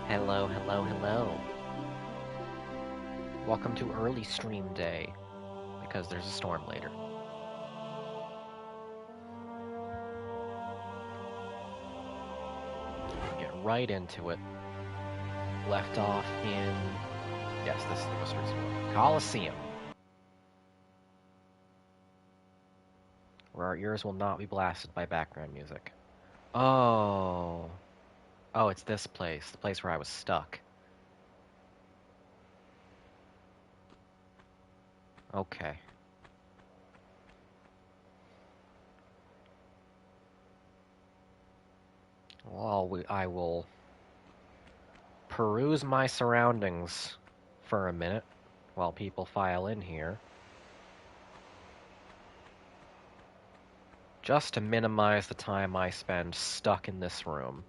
Hello, hello, hello. Welcome to early stream day, because there's a storm later. Get right into it. Left off in... Yes, this is the Ghost Resort. Coliseum. Where our ears will not be blasted by background music. Oh... Oh, it's this place. The place where I was stuck. Okay. Well, I will peruse my surroundings for a minute while people file in here. Just to minimize the time I spend stuck in this room.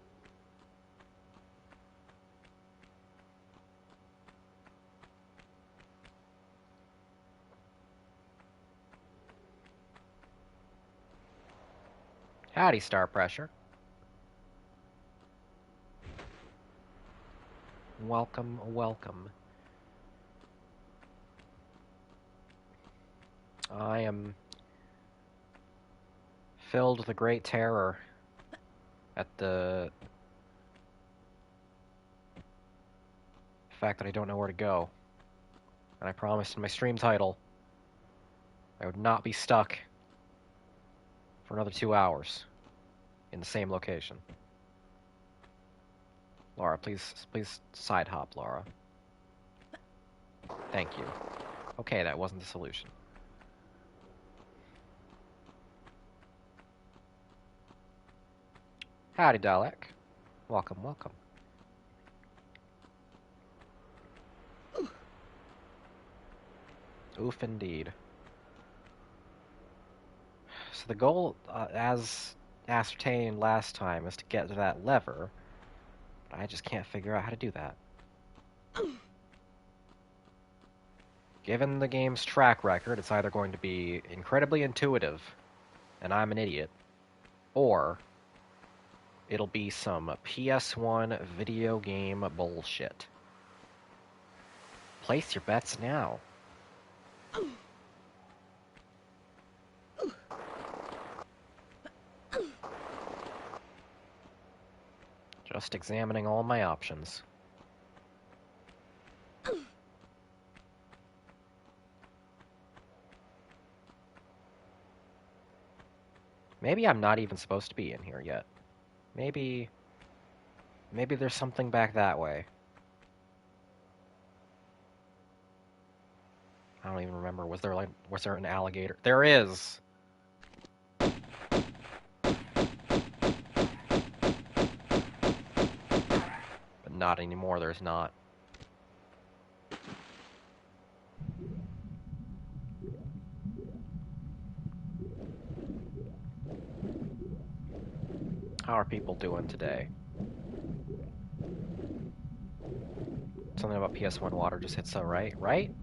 Howdy, Star Pressure. Welcome, welcome. I am filled with a great terror at the fact that I don't know where to go. And I promised in my stream title I would not be stuck for another 2 hours in the same location. Laura, please side hop, Laura. Thank you. Okay, that wasn't the solution. Howdy, Dalek. Welcome, welcome. Oof, indeed. So the goal, as ascertained last time, is to get to that lever. But I just can't figure out how to do that. Given the game's track record, it's either going to be incredibly intuitive, and I'm an idiot, or it'll be some PS1 video game bullshit. Place your bets now. Just examining all my options. Maybe I'm not even supposed to be in here yet. Maybe there's something back that way. I don't even remember. Was there an alligator? There is! But not anymore, there's not. How are people doing today? Something about PS1 water just hit so right? Right?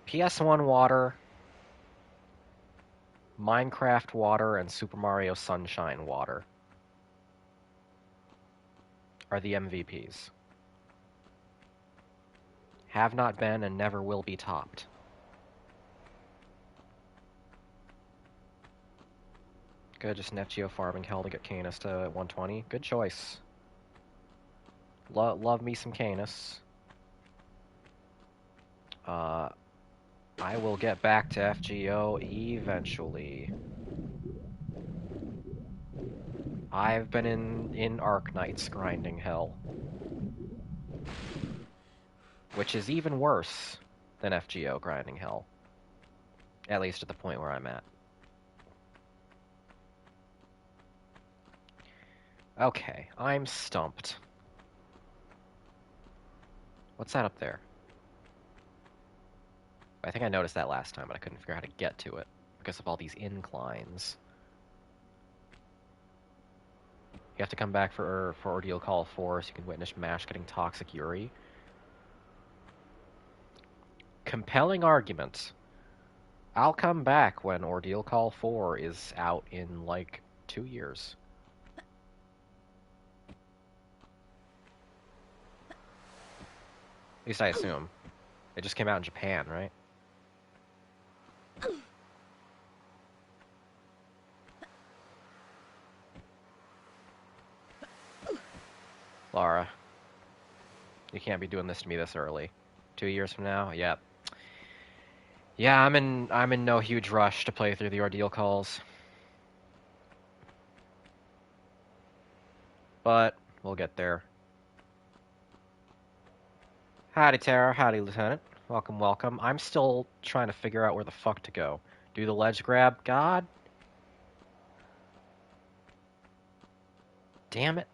PS1 water, Minecraft water, and Super Mario Sunshine water are the MVPs. Have not been and never will be topped. Good, just Nef Geo farming hell to get Canis to 120. Good choice. Love me some Canis. I will get back to FGO eventually. I've been in Arknights grinding hell. Which is even worse than FGO grinding hell. At least at the point where I'm at. Okay, I'm stumped. What's that up there? I think I noticed that last time, but I couldn't figure out how to get to it because of all these inclines. You have to come back for Ordeal Call 4 so you can witness MASH getting Toxic Yuri. Compelling argument. I'll come back when Ordeal Call 4 is out in, like, 2 years. At least I assume. It just came out in Japan, right? Laura, you can't be doing this to me this early. 2 years from now? Yep. Yeah, I'm in no huge rush to play through the Ordeal Calls. But we'll get there. Howdy, Tara. Howdy, Lieutenant. Welcome, welcome. I'm still trying to figure out where the fuck to go. Do the ledge grab? God damn it.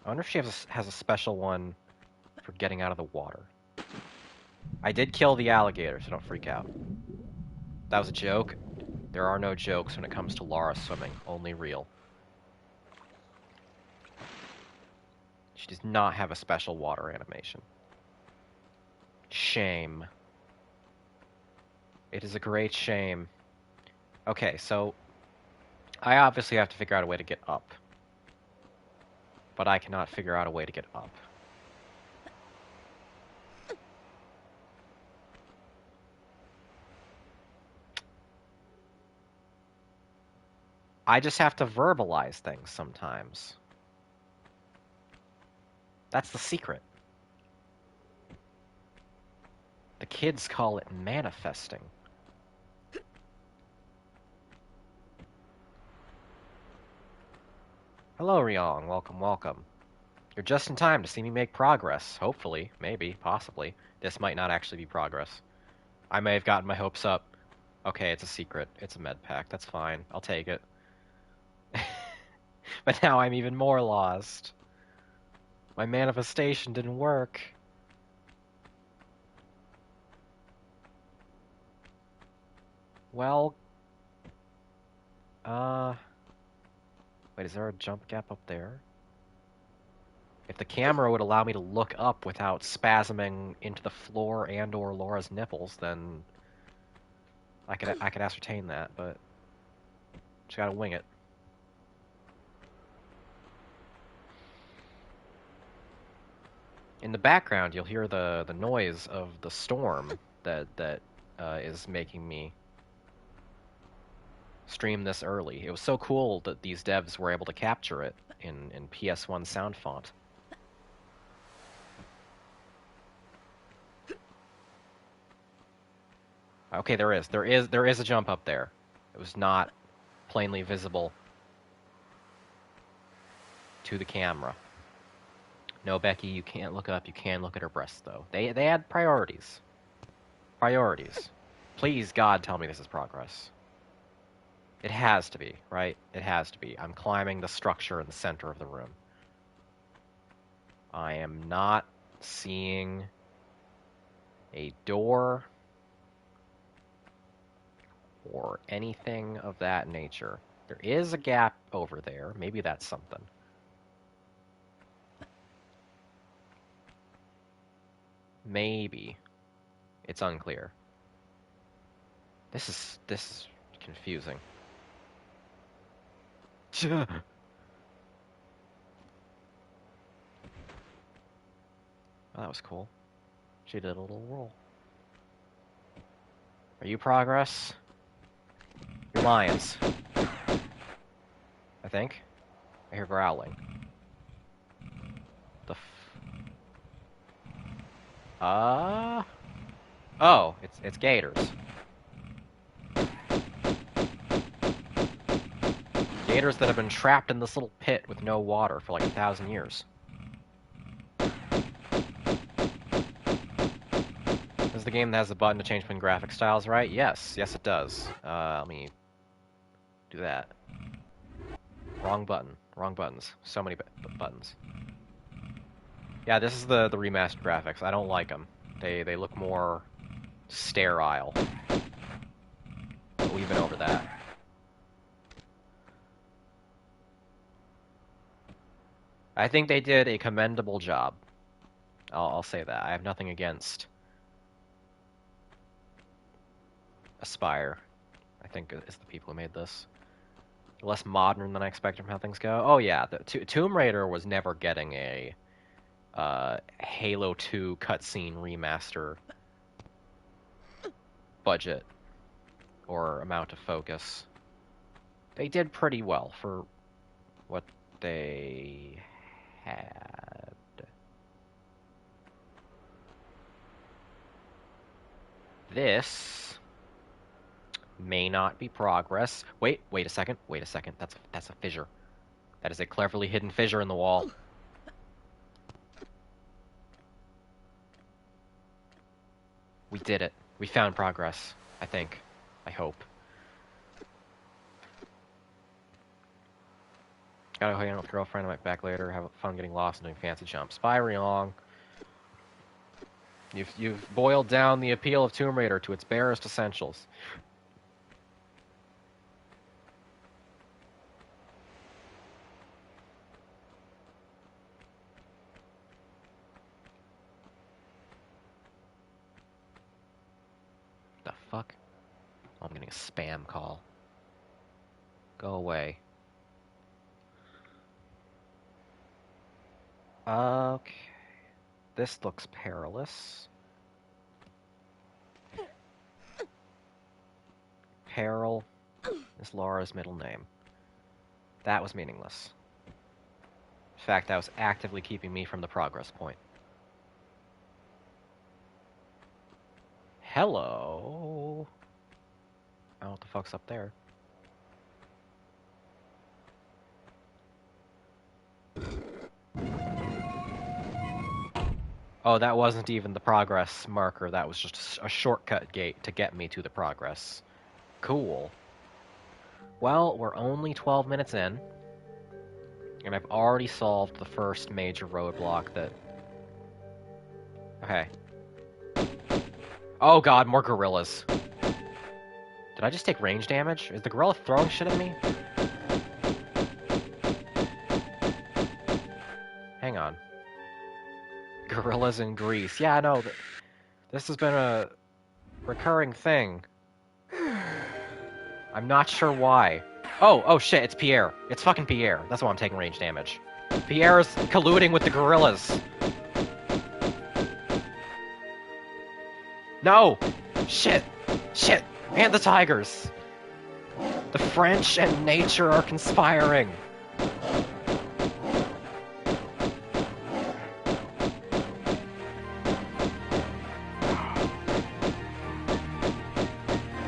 I wonder if she has a special one for getting out of the water. I did kill the alligator, so don't freak out. That was a joke. There are no jokes when it comes to Lara swimming, only real. She does not have a special water animation. Shame. It is a great shame. Okay, so I obviously have to figure out a way to get up. But I cannot figure out a way to get up. I just have to verbalize things sometimes. That's the secret. The kids call it manifesting. Hello, Ryong. Welcome, welcome. You're just in time to see me make progress. Hopefully. Maybe. Possibly. This might not actually be progress. I may have gotten my hopes up. Okay, it's a secret. It's a med pack. That's fine. I'll take it. But now I'm even more lost. My manifestation didn't work. Well... Wait, is there a jump gap up there? If the camera would allow me to look up without spasming into the floor and or Laura's nipples, then I could ascertain that, but just gotta wing it. In the background, you'll hear the noise of the storm that is making me stream this early. It was so cool that these devs were able to capture it in PS1 sound font. Okay, there is a jump up there. It was not plainly visible to the camera. No, Becky, you can't look up. You can look at her breasts, though. They had priorities. Priorities. Please, God, tell me this is progress. It has to be, right? It has to be. I'm climbing the structure in the center of the room. I am not seeing a door or anything of that nature. There is a gap over there. Maybe that's something. Maybe. It's unclear. This is confusing. Oh, that was cool. She did a little roll. Are you progress? You're lions. I think. I hear growling. The oh, it's gators. Gators that have been trapped in this little pit with no water for like 1,000 years. This is the game that has the button to change between graphic styles, right? Yes, yes it does. Let me do that. Wrong button. Wrong buttons. So many buttons. Yeah, this is the remastered graphics. I don't like them. They look more sterile. But we've been over that. I think they did a commendable job. I'll say that. I have nothing against Aspire, I think, is the people who made this. Less modern than I expected from how things go. Oh yeah, the Tomb Raider was never getting a Halo 2 cutscene remaster budget or amount of focus. They did pretty well for what they had. This may not be progress. Wait a second. Wait a second. That's a fissure. That is a cleverly hidden fissure in the wall. We did it. We found progress. I think. I hope. Gotta hang out with girlfriend. I might back later. Have fun getting lost and doing fancy jumps. Bye, Ryong. You've boiled down the appeal of Tomb Raider to its barest essentials. The fuck? Oh, I'm getting a spam call. Go away. Okay. This looks perilous. Peril is Laura's middle name. That was meaningless. In fact, that was actively keeping me from the progress point. Hello? I don't know what the fuck's up there. Oh, that wasn't even the progress marker. That was just a shortcut gate to get me to the progress. Cool. Well, we're only 12 minutes in, and I've already solved the first major roadblock that... Okay. Oh god, more gorillas. Did I just take range damage? Is the gorilla throwing shit at me? Hang on. Gorillas in Greece. Yeah, no, this has been a recurring thing. I'm not sure why. Oh shit, it's Pierre. It's fucking Pierre. That's why I'm taking range damage. Pierre's colluding with the gorillas. No! Shit! Shit! And the tigers! The French and nature are conspiring.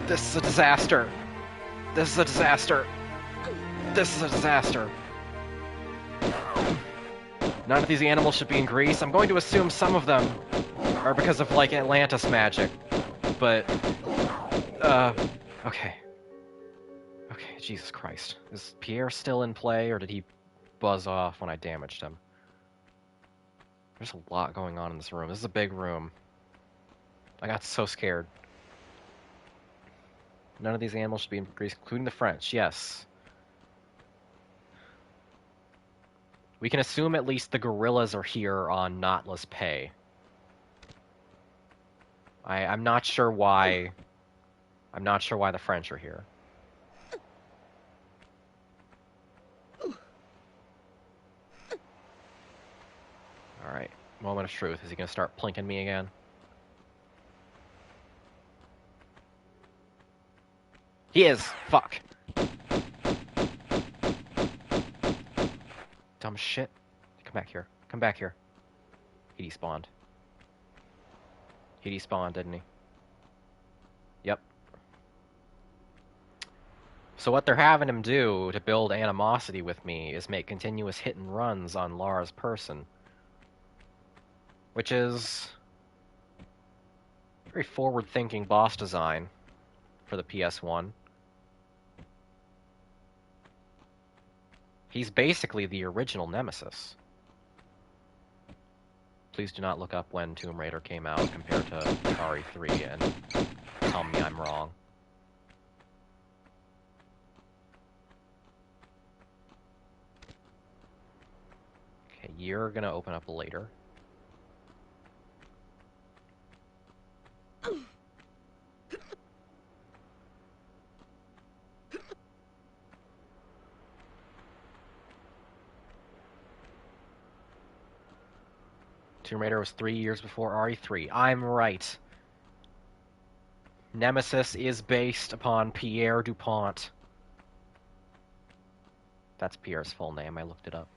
This is a disaster. This is a disaster. This is a disaster. None of these animals should be in Greece. I'm going to assume some of them are because of, like, Atlantis magic. But, okay. Okay, Jesus Christ. Is Pierre still in play, or did he buzz off when I damaged him? There's a lot going on in this room. This is a big room. I got so scared. None of these animals should be in Greece, including the French. Yes. We can assume at least the gorillas are here on knotless pay. I'm not sure why... I'm not sure why the French are here. Alright. Moment of truth. Is he gonna start plinking me again? He is! Fuck! Dumb shit. Come back here. Come back here. He despawned. He despawned, didn't he? Yep. So what they're having him do to build animosity with me is make continuous hit and runs on Lara's person. Which is... very forward-thinking boss design for the PS1. He's basically the original Nemesis. Please do not look up when Tomb Raider came out compared to RE3 and tell me I'm wrong. Okay, you're gonna open up later. Tomb Raider was 3 years before RE3. I'm right. Nemesis is based upon Pierre DuPont. That's Pierre's full name, I looked it up.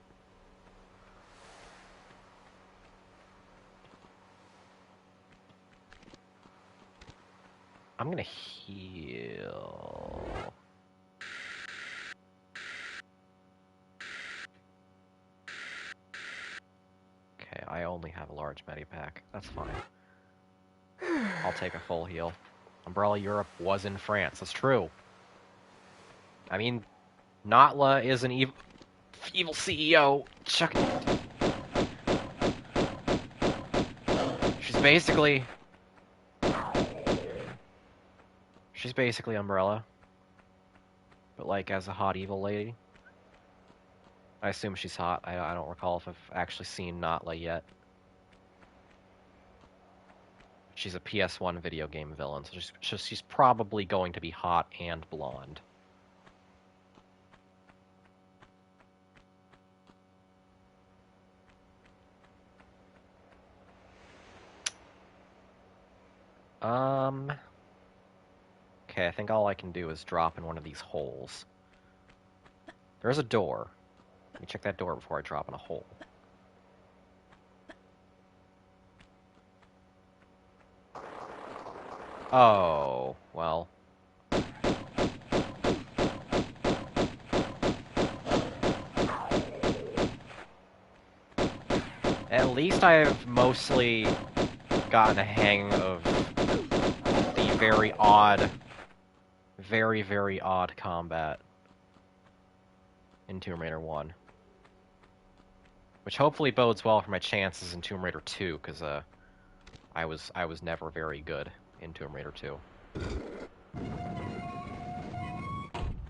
I'm gonna heal. Okay, I only have a large medipack. That's fine. I'll take a full heal. Umbrella Europe was in France. That's true. I mean, Notla is an evil CEO. Chuck. She's basically Umbrella, but like as a hot evil lady. I assume she's hot. I don't recall if I've actually seen Notla yet. She's a PS1 video game villain, so she's probably going to be hot and blonde. Okay, I think all I can do is drop in one of these holes. There's a door. Let me check that door before I drop in a hole. Oh, well. At least I've mostly gotten a hang of the very odd, very odd combat in Tomb Raider 1. Which hopefully bodes well for my chances in Tomb Raider 2, because I was never very good in Tomb Raider 2.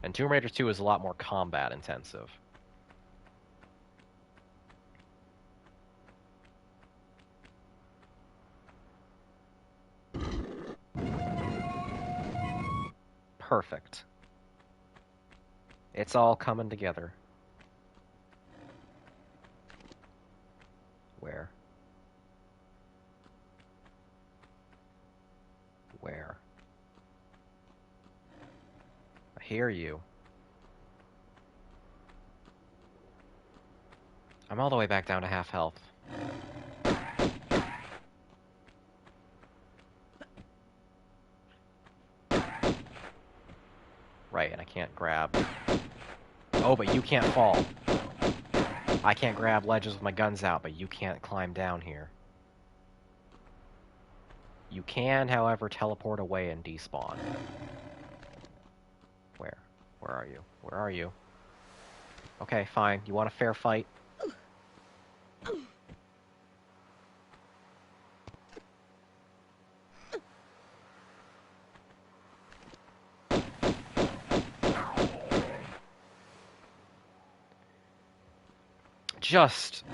And Tomb Raider 2 is a lot more combat intensive. Perfect. It's all coming together. Where? Where? I hear you. I'm all the way back down to half health. Right, and I can't grab. Oh, but you can't fall. I can't grab ledges with my guns out, but you can't climb down here. You can, however, teleport away and despawn. Where? Where are you? Where are you? Okay, fine. You want a fair fight? Just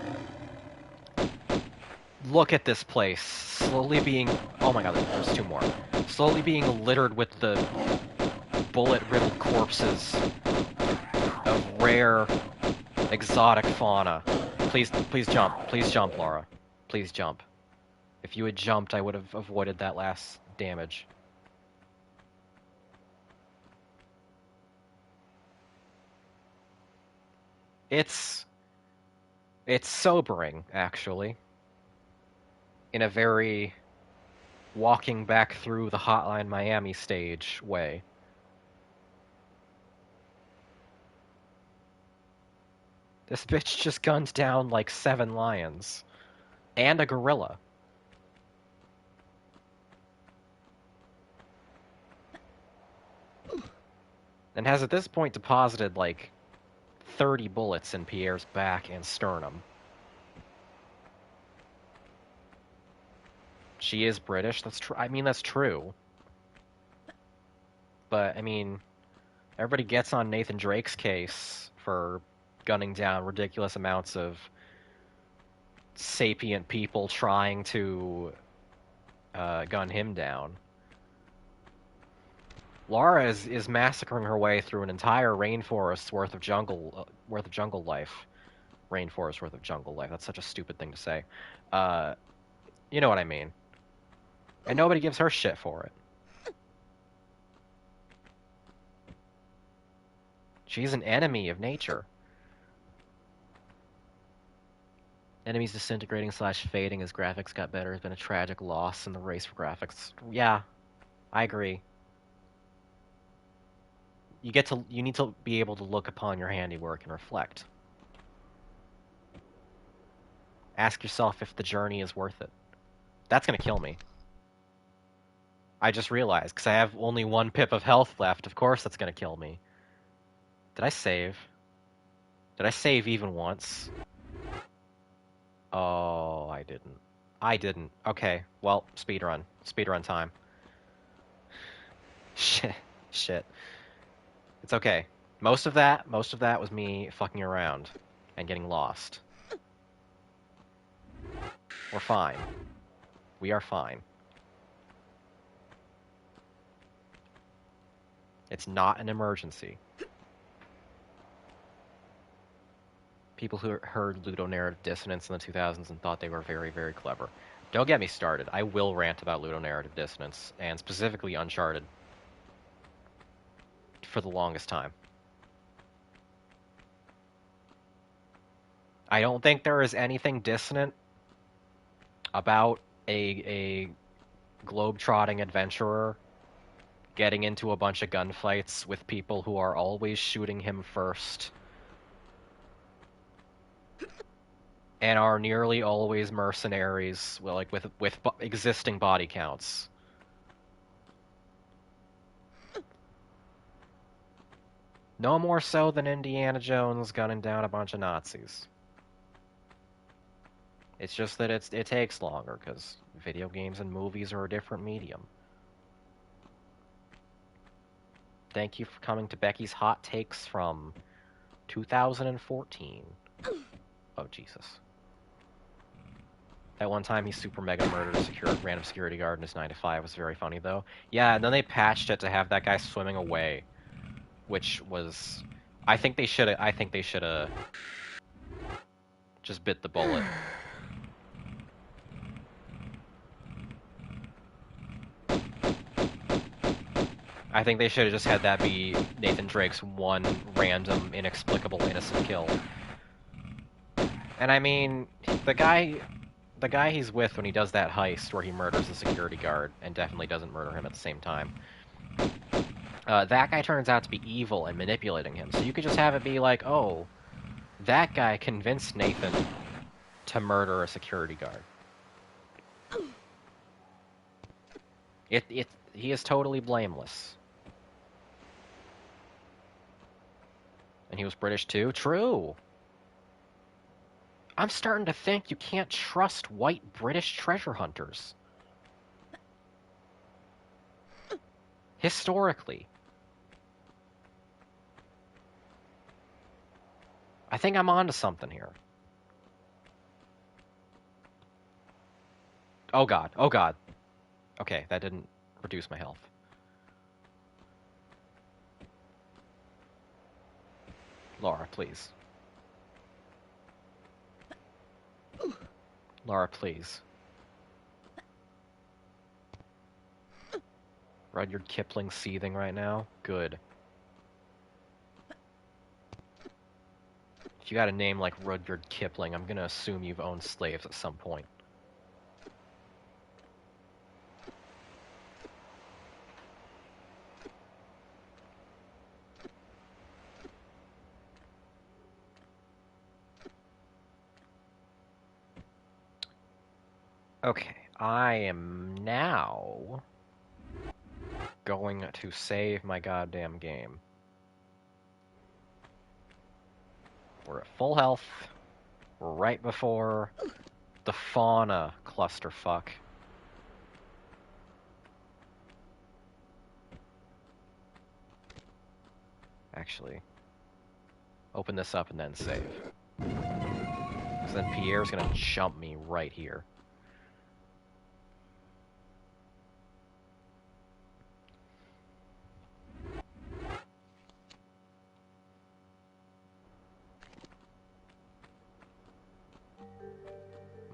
look at this place, slowly being... Oh my god, there's two more. Slowly being littered with the bullet-riddled corpses of rare, exotic fauna. Please jump. Please jump, Laura. Please jump. If you had jumped, I would have avoided that last damage. It's sobering, actually. In a very walking back through the Hotline Miami stage way. This bitch just gunned down like 7 lions. And a gorilla. And has at this point deposited like 30 bullets in Pierre's back and sternum. She is British, that's true. I mean, that's true. But, I mean, everybody gets on Nathan Drake's case for gunning down ridiculous amounts of sapient people trying to gun him down. Lara is massacring her way through an entire rainforest's worth of jungle life rainforest worth of jungle life. That's such a stupid thing to say. You know what I mean. And nobody gives her shit for it. She's an enemy of nature. Enemies disintegrating / fading as graphics got better has been a tragic loss in the race for graphics. Yeah, I agree. You need to be able to look upon your handiwork and reflect. Ask yourself if the journey is worth it. That's gonna kill me. I just realized, because I have only 1 pip of health left, of course that's gonna kill me. Did I save? Did I save even once? Oh, I didn't. I didn't. Okay, well, speedrun. Speedrun time. Shit. Shit. It's okay. Most of that was me fucking around and getting lost. We're fine. We are fine. It's not an emergency. People who heard ludonarrative dissonance in the 2000s and thought they were very, very clever. Don't get me started. I will rant about ludonarrative dissonance, and specifically Uncharted, for the longest time. I don't think there is anything dissonant about a globe-trotting adventurer getting into a bunch of gunfights with people who are always shooting him first and are nearly always mercenaries, well, like with existing body counts. No more so than Indiana Jones gunning down a bunch of Nazis. It's just that it takes longer, because video games and movies are a different medium. Thank you for coming to Becky's Hot Takes from 2014. Oh, Jesus. That one time he super mega murdered a random security guard in his 9 to 5 was very funny, though. Yeah, and then they patched it to have that guy swimming away, which was... I think they should've just bit the bullet. I think they should have just had that be Nathan Drake's one random, inexplicable, innocent kill. And I mean, the guy he's with when he does that heist where he murders the security guard and definitely doesn't murder him at the same time, that guy turns out to be evil and manipulating him. So you could just have it be like, oh, that guy convinced Nathan to murder a security guard. He is totally blameless. And he was British too? True! I'm starting to think you can't trust white British treasure hunters. Historically. I think I'm onto something here. Oh god, oh god. Okay, that didn't reduce my health. Laura, please. Laura, please. Rudyard Kipling seething right now? Good. If you got a name like Rudyard Kipling, I'm gonna assume you've owned slaves at some point. Okay, I am now going to save my goddamn game. We're at full health. We're right before the fauna clusterfuck. Actually, open this up and then save. Because then Pierre's gonna jump me right here.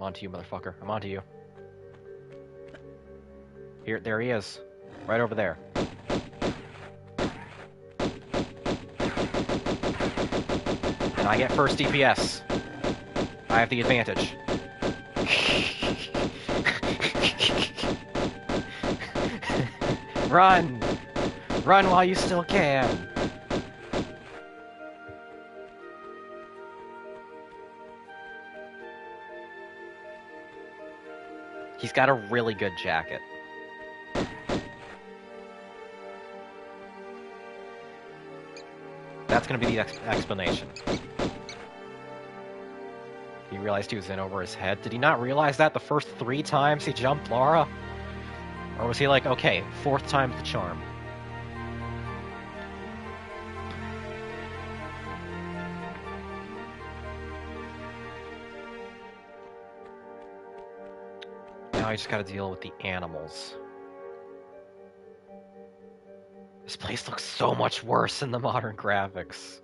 onto you, motherfucker. I'm onto you. Here, there he is. Right over there. And I get first DPS. I have the advantage. Run! Run while you still can! He's got a really good jacket. That's gonna be the explanation. He realized he was in over his head. Did he not realize that the first 3 times he jumped Lara? Or was he like, okay, 4th time's the charm? Now I just gotta deal with the animals. This place looks so much worse in the modern graphics.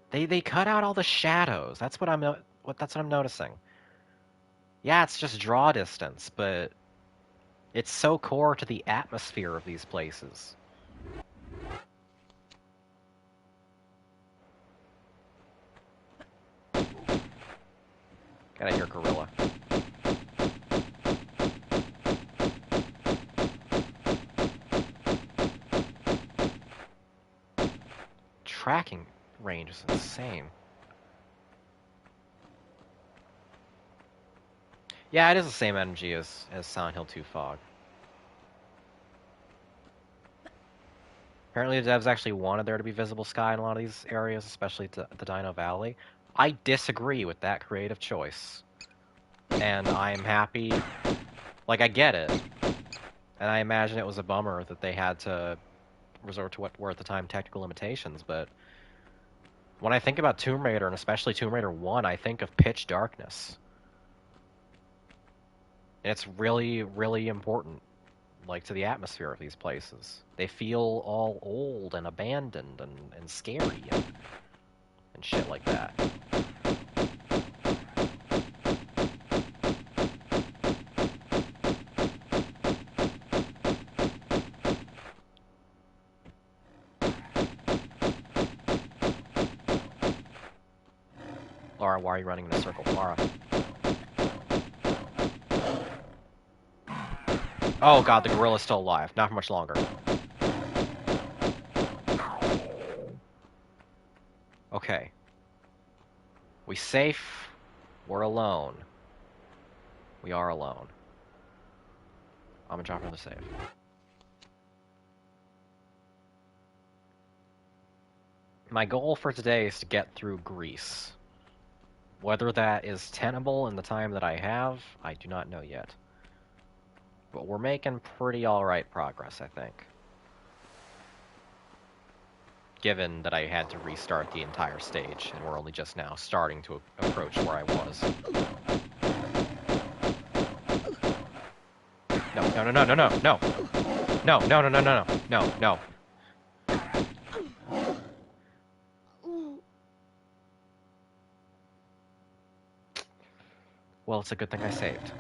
They cut out all the shadows. That's what I'm noticing. Yeah, it's just draw distance, but it's so core to the atmosphere of these places. Gotta hear gorilla. Tracking range is insane. Yeah, it is the same energy as Silent Hill 2 Fog. Apparently the devs actually wanted there to be visible sky in a lot of these areas, especially the Dino Valley. I disagree with that creative choice. And I'm happy... Like, I get it. And I imagine it was a bummer that they had to resort to what were at the time technical limitations, but... When I think about Tomb Raider, and especially Tomb Raider 1, I think of pitch darkness. And it's really, really important, like, to the atmosphere of these places. They feel all old and abandoned and scary and shit like that. Lara, why are you running in a circle? Lara. Oh god, the gorilla's still alive. Not for much longer. Okay. We safe. We're alone. We are alone. I'm gonna drop another save. My goal for today is to get through Greece. Whether that is tenable in the time that I have, I do not know yet. But we're making pretty alright progress, I think. Given that I had to restart the entire stage, and we're only just now starting to approach where I was. No, no, no, no, no, no, no! No, no, no, no, no, no, no, no. Well, it's a good thing I saved.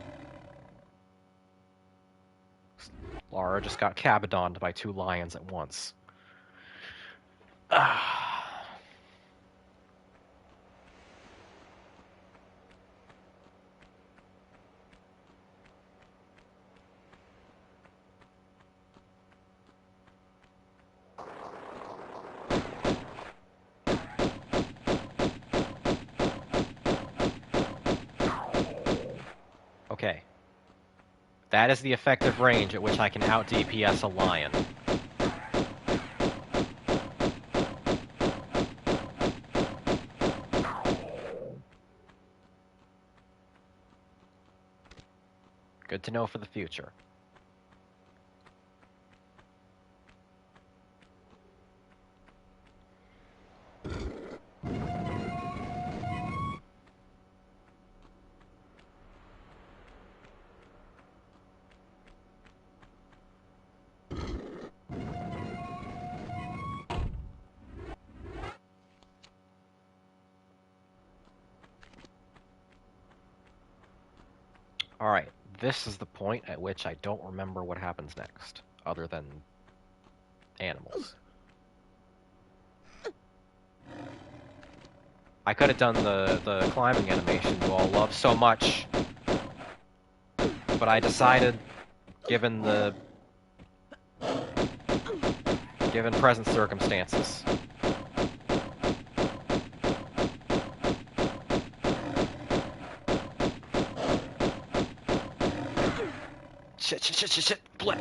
Lara just got cabadoned by 2 lions at once. Okay. That is the effective range at which I can out-DPS a lion. Good to know for the future. Alright, this is the point at which I don't remember what happens next, other than animals. I could have done the climbing animation you all love so much, but I decided, given present circumstances. Shit, flip!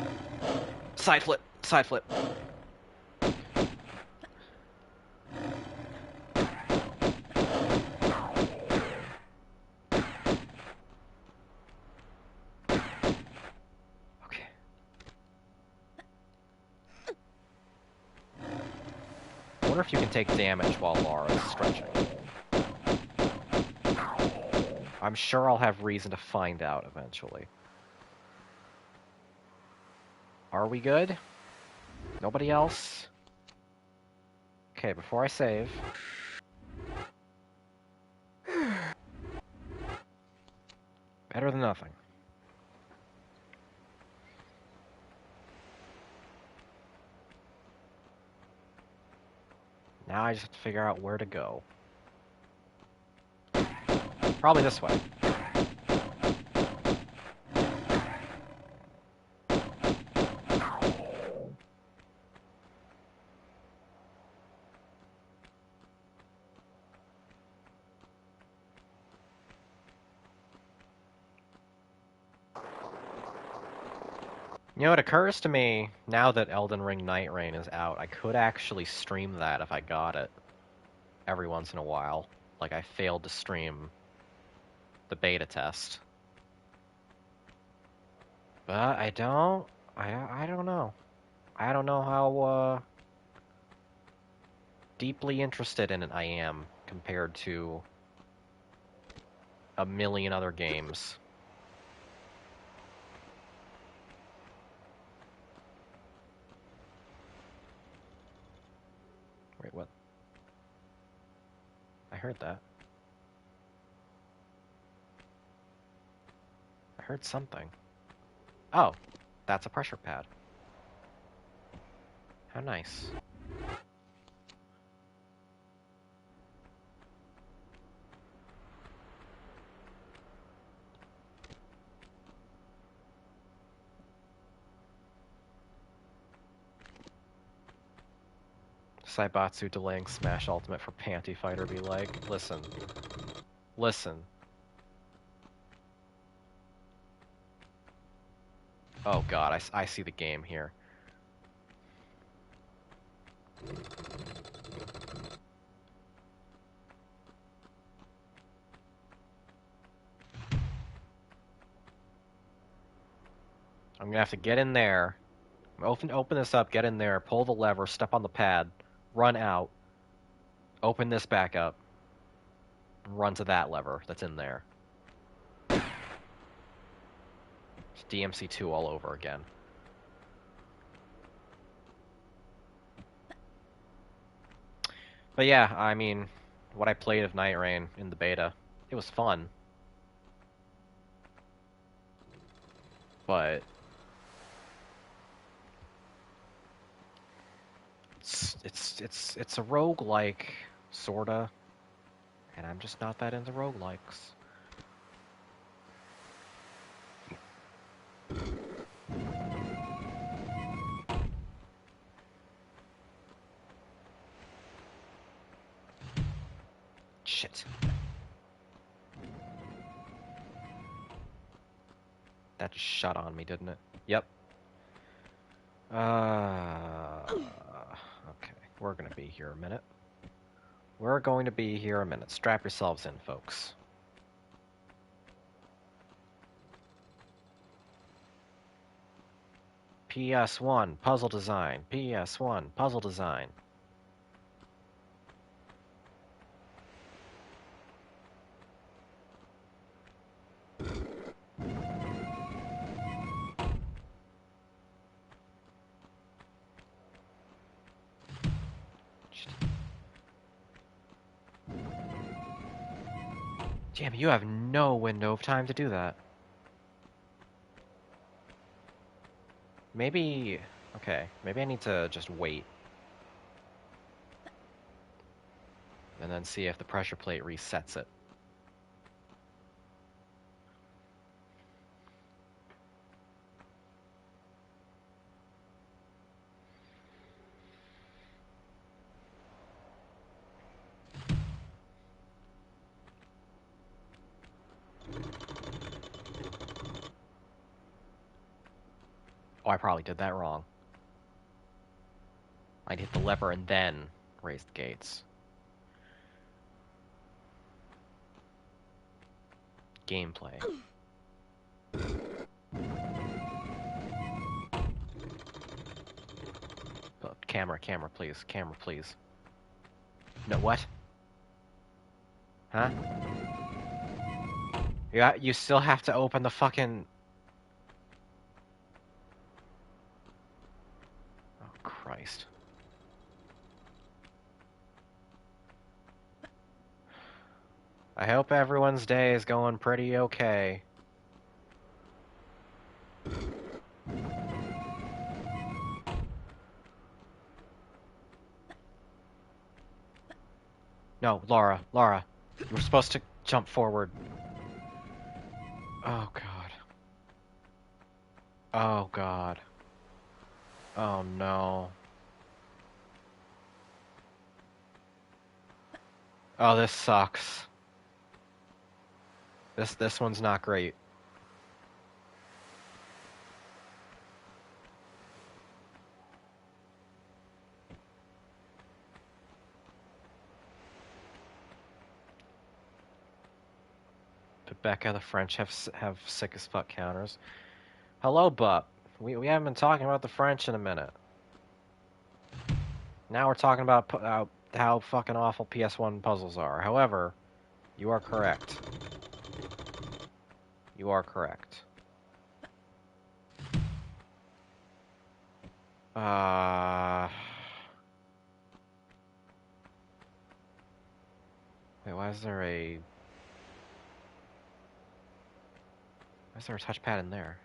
Side flip. Okay. I wonder if you can take damage while Laura's stretching. I'm sure I'll have reason to find out eventually. Are we good? Nobody else? Okay, before I save... Better than nothing. Now I just have to figure out where to go. Probably this way. You know, it occurs to me, now that Elden Ring Night Rain is out, I could actually stream that if I got it. Every once in a while. Like, I failed to stream the beta test. But I don't know. I don't know how, deeply interested in it I am compared to a million other games. Wait, what? I heard that. I heard something. Oh, that's a pressure pad. How nice. Saibatsu delaying Smash Ultimate for Panty Fighter be like, listen. Oh god, I see the game here. I'm gonna have to get in there. Open this up, get in there, pull the lever, step on the pad, run out, open this back up, run to that lever that's in there. It's DMC2 all over again. But yeah, I mean, what I played of Night Rain in the beta, it was fun. But it's a roguelike, sorta, and I'm just not that into roguelikes. Shit. That just shut on me, didn't it? Yep. Okay. We're gonna be here a minute. Strap yourselves in, folks. PS1, puzzle design. PS1, puzzle design. Damn, you have no window of time to do that. Maybe... Okay, maybe I need to just wait. And then see if the pressure plate resets it. Oh, I probably did that wrong. I'd hit the lever and then raise the gates. Gameplay. Oh, camera, please. Camera, please. No, what? Huh? You still have to open the fucking... Oh, Christ. I hope everyone's day is going pretty okay. No, Laura, you were supposed to jump forward. Oh, God. Oh, God. Oh, no. Oh, this sucks. This one's not great. But Becca, the French have sick as fuck counters. Hello, Bup. We haven't been talking about the French in a minute. Now we're talking about how fucking awful PS1 puzzles are. However, you are correct. You are correct. Wait, why is there a touchpad in there?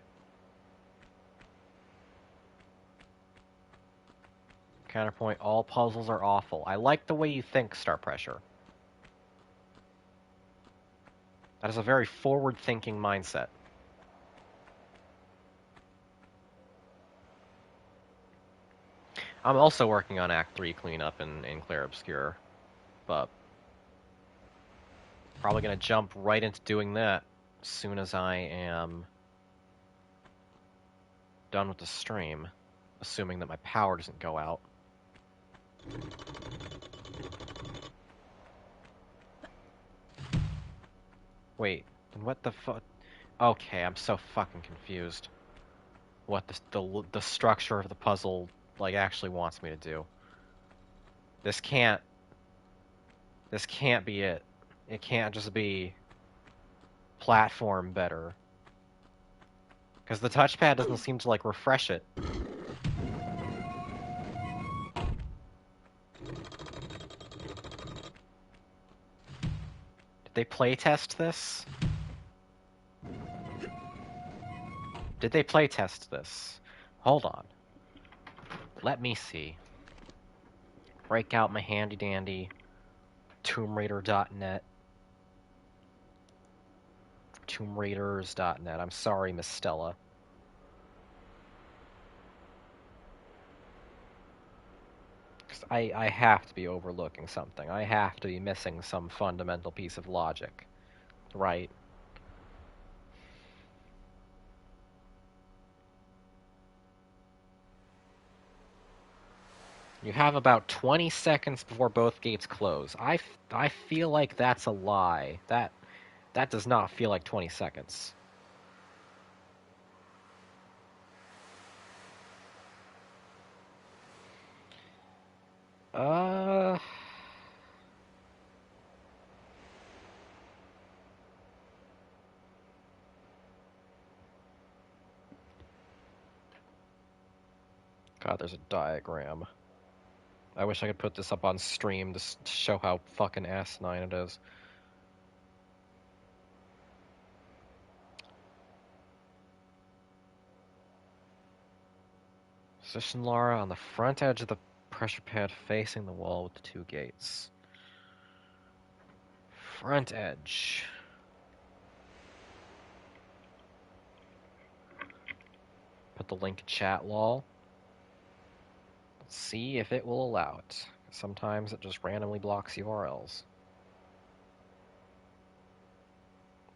Counterpoint, all puzzles are awful. I like the way you think, Star Pressure. That is a very forward-thinking mindset. I'm also working on Act 3 cleanup in Clair Obscur, but probably gonna jump right into doing that as soon as I am done with the stream, assuming that my power doesn't go out. Wait, then what the fuck? Okay, I'm so fucking confused. What the structure of the puzzle like actually wants me to do. This can't be it. It can't just be platform better. Because the touchpad doesn't seem to like refresh it. Did they playtest this? Did they playtest this? Hold on. Let me see. Break out my handy dandy TombRaider.net. TombRaiders.net. I'm sorry, Miss Stella. Because I have to be overlooking something. I have to be missing some fundamental piece of logic. Right? You have about 20 seconds before both gates close. I feel like that's a lie. That does not feel like 20 seconds. God, there's a diagram. I wish I could put this up on stream to show how fucking asinine it is. Position Laura on the front edge of the pressure pad facing the wall with the 2 gates. Front edge. Put the link in chat, lol. Let's see if it will allow it. Sometimes it just randomly blocks URLs.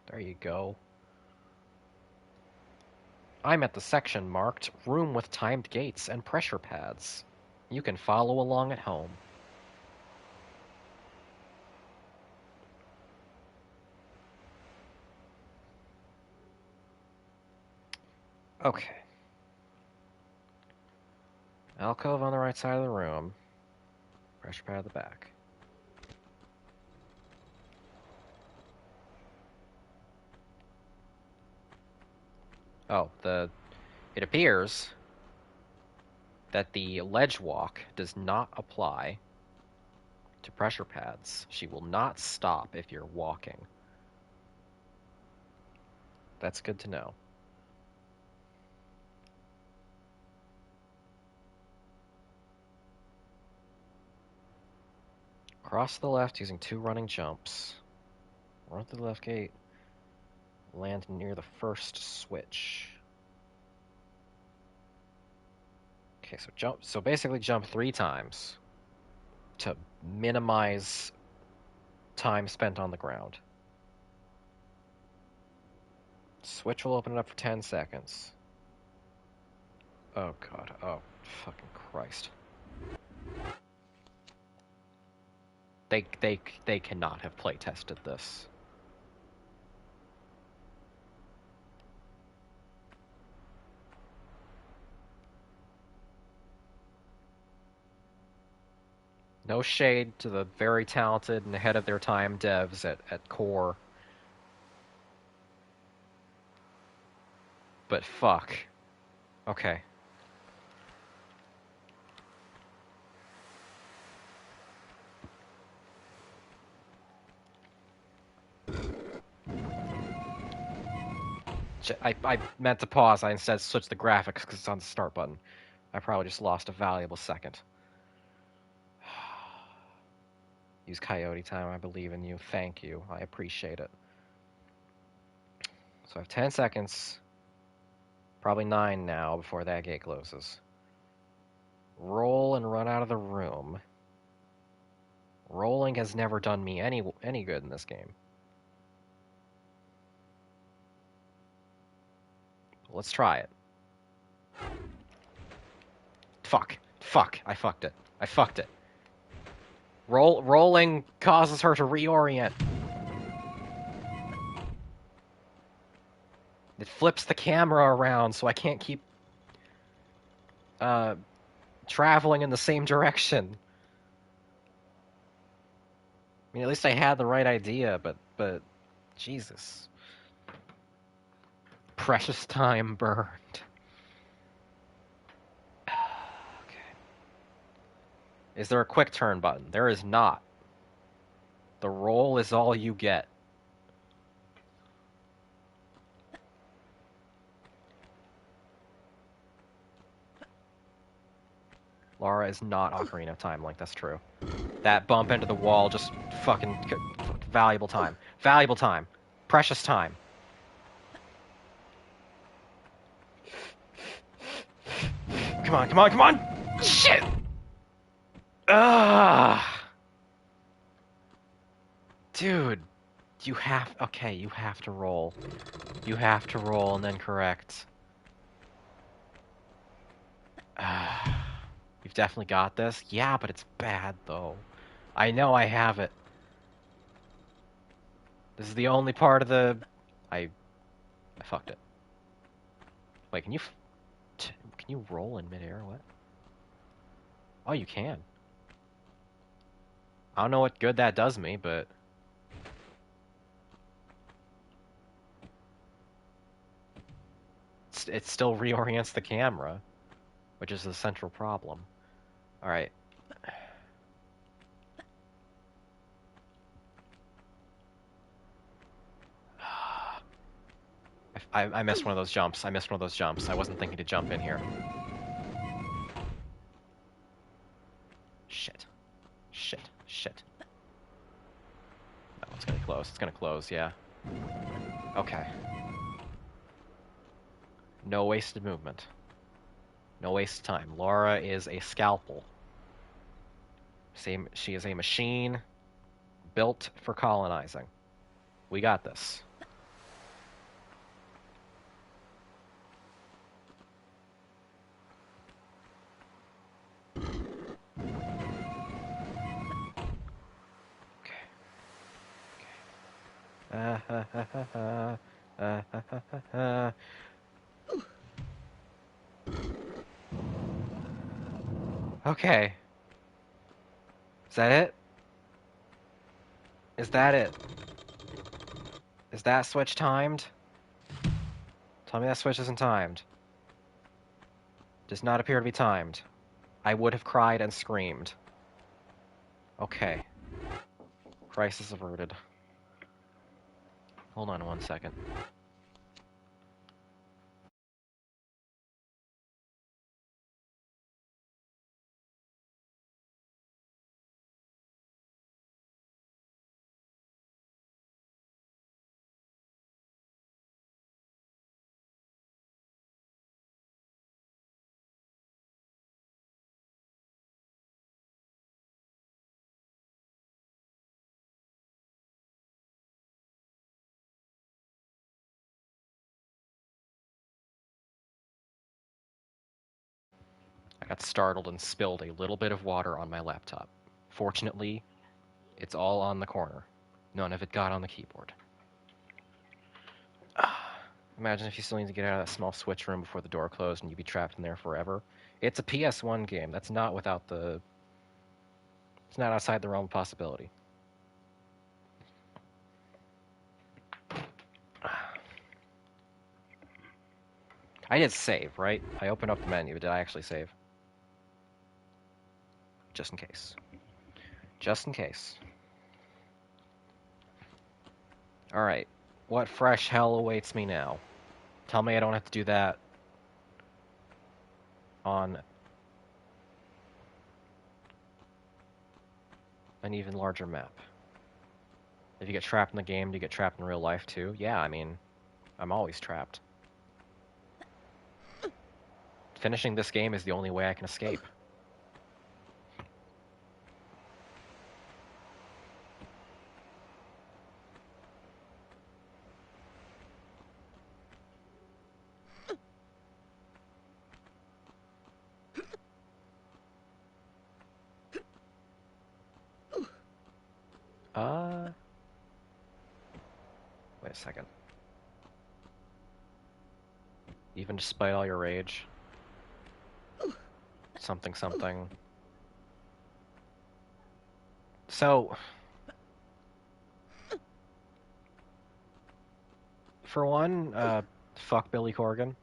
There you go. I'm at the section marked Room with Timed Gates and Pressure Pads. You can follow along at home. Okay. Alcove on the right side of the room. Pressure pad at the back. Oh, it appears that the ledge walk does not apply to pressure pads. She will not stop if you're walking. That's good to know. Cross to the left using 2 running jumps. Run through the left gate. Land near the first switch. Okay, so basically jump 3 times to minimize time spent on the ground. Switch will open it up for 10 seconds. Oh god, oh fucking Christ. They cannot have play tested this. No shade to the very talented and ahead of their time devs at Core. But fuck. Okay. I meant to pause. I instead switched the graphics because it's on the start button. I probably just lost a valuable second. Use Coyote time. I believe in you. Thank you. I appreciate it. So I have 10 seconds. Probably 9 now before that gate closes. Roll and run out of the room. Rolling has never done me any good in this game. Let's try it. Fuck. Fuck. I fucked it. I fucked it. Rolling causes her to reorient. It flips the camera around so I can't keep traveling in the same direction. I mean, at least I had the right idea, but Jesus. Precious time burned. Okay. Is there a quick turn button? There is not. The roll is all you get. Laura is not Ocarina of Time Link, that's true. That bump into the wall just fucking valuable time. Valuable time. Precious time. Come on, come on, come on! Shit! Ugh! Dude, you have to roll. You have to roll and then correct. You've definitely got this. Yeah, but it's bad, though. I know I have it. This is the only part of the... I fucked it. Wait, can you roll in midair? What? Oh, you can. I don't know what good that does me, but... It still reorients the camera, which is the central problem. Alright. I missed one of those jumps. I wasn't thinking to jump in here. Shit. Shit. Shit. No, it's gonna close. It's gonna close, yeah. Okay. No wasted movement. No wasted time. Laura is a scalpel. She is a machine built for colonizing. We got this. Okay. Is that it? Is that it? Is that switch timed? Tell me that switch isn't timed. Does not appear to be timed. I would have cried and screamed. Okay. Crisis averted. Hold on 1 second. I got startled and spilled a little bit of water on my laptop. Fortunately, it's all on the corner. None of it got on the keyboard. Imagine if you still need to get out of that small switch room before the door closed and you'd be trapped in there forever. It's a PS1 game. That's not without the... It's not outside the realm of possibility. I did save, right? I opened up the menu, but did I actually save? Just in case. Just in case. Alright. What fresh hell awaits me now? Tell me I don't have to do that on an even larger map. If you get trapped in the game, do you get trapped in real life too? Yeah, I mean, I'm always trapped. Finishing this game is the only way I can escape. Wait a second. Even despite all your rage. Something, something. So... For one, fuck Billy Corgan.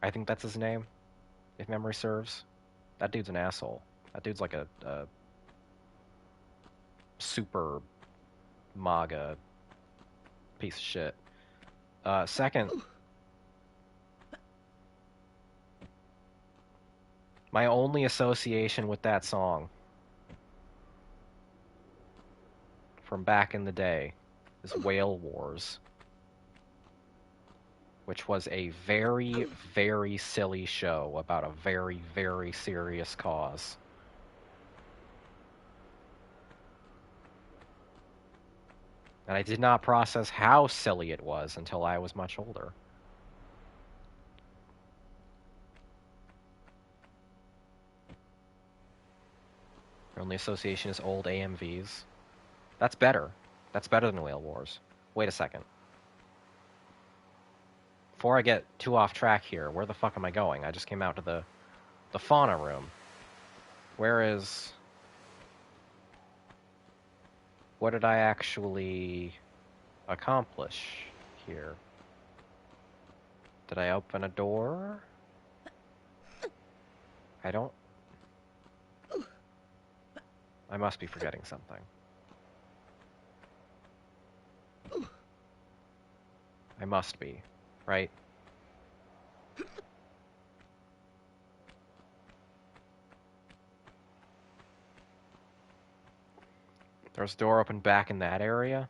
I think that's his name, if memory serves. That dude's an asshole. That dude's like a super MAGA piece of shit. Second, my only association with that song from back in the day is Whale Wars, which was a very, very silly show about a very, very serious cause. And I did not process how silly it was until I was much older. Your only association is old AMVs. That's better. That's better than Whale Wars. Wait a second. Before I get too off track here, where the fuck am I going? I just came out to the fauna room. Where is... What did I actually accomplish here? Did I open a door? I don't... I must be forgetting something. I must be, right? There's a door open back in that area.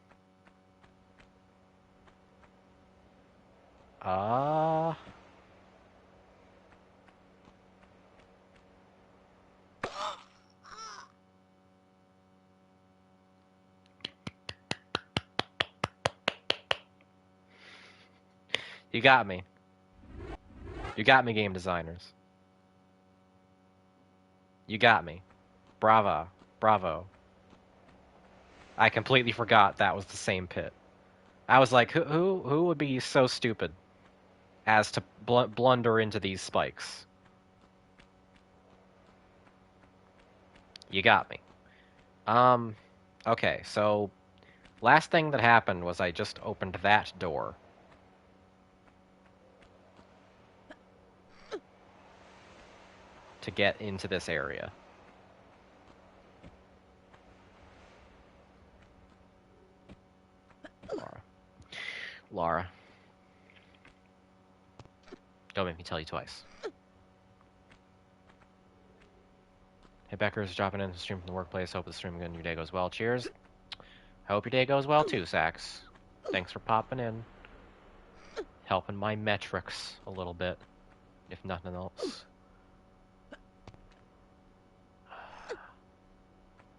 You got me. You got me, game designers. You got me. Bravo. Bravo. I completely forgot that was the same pit. I was like, who would be so stupid as to blunder into these spikes? You got me. Okay, so last thing that happened was I just opened that door. To get into this area. Laura. Don't make me tell you twice. Hey, Becker's dropping in the stream from the workplace. Hope the stream and your day goes well. Cheers. Hope your day goes well too, Sax. Thanks for popping in. Helping my metrics a little bit, if nothing else.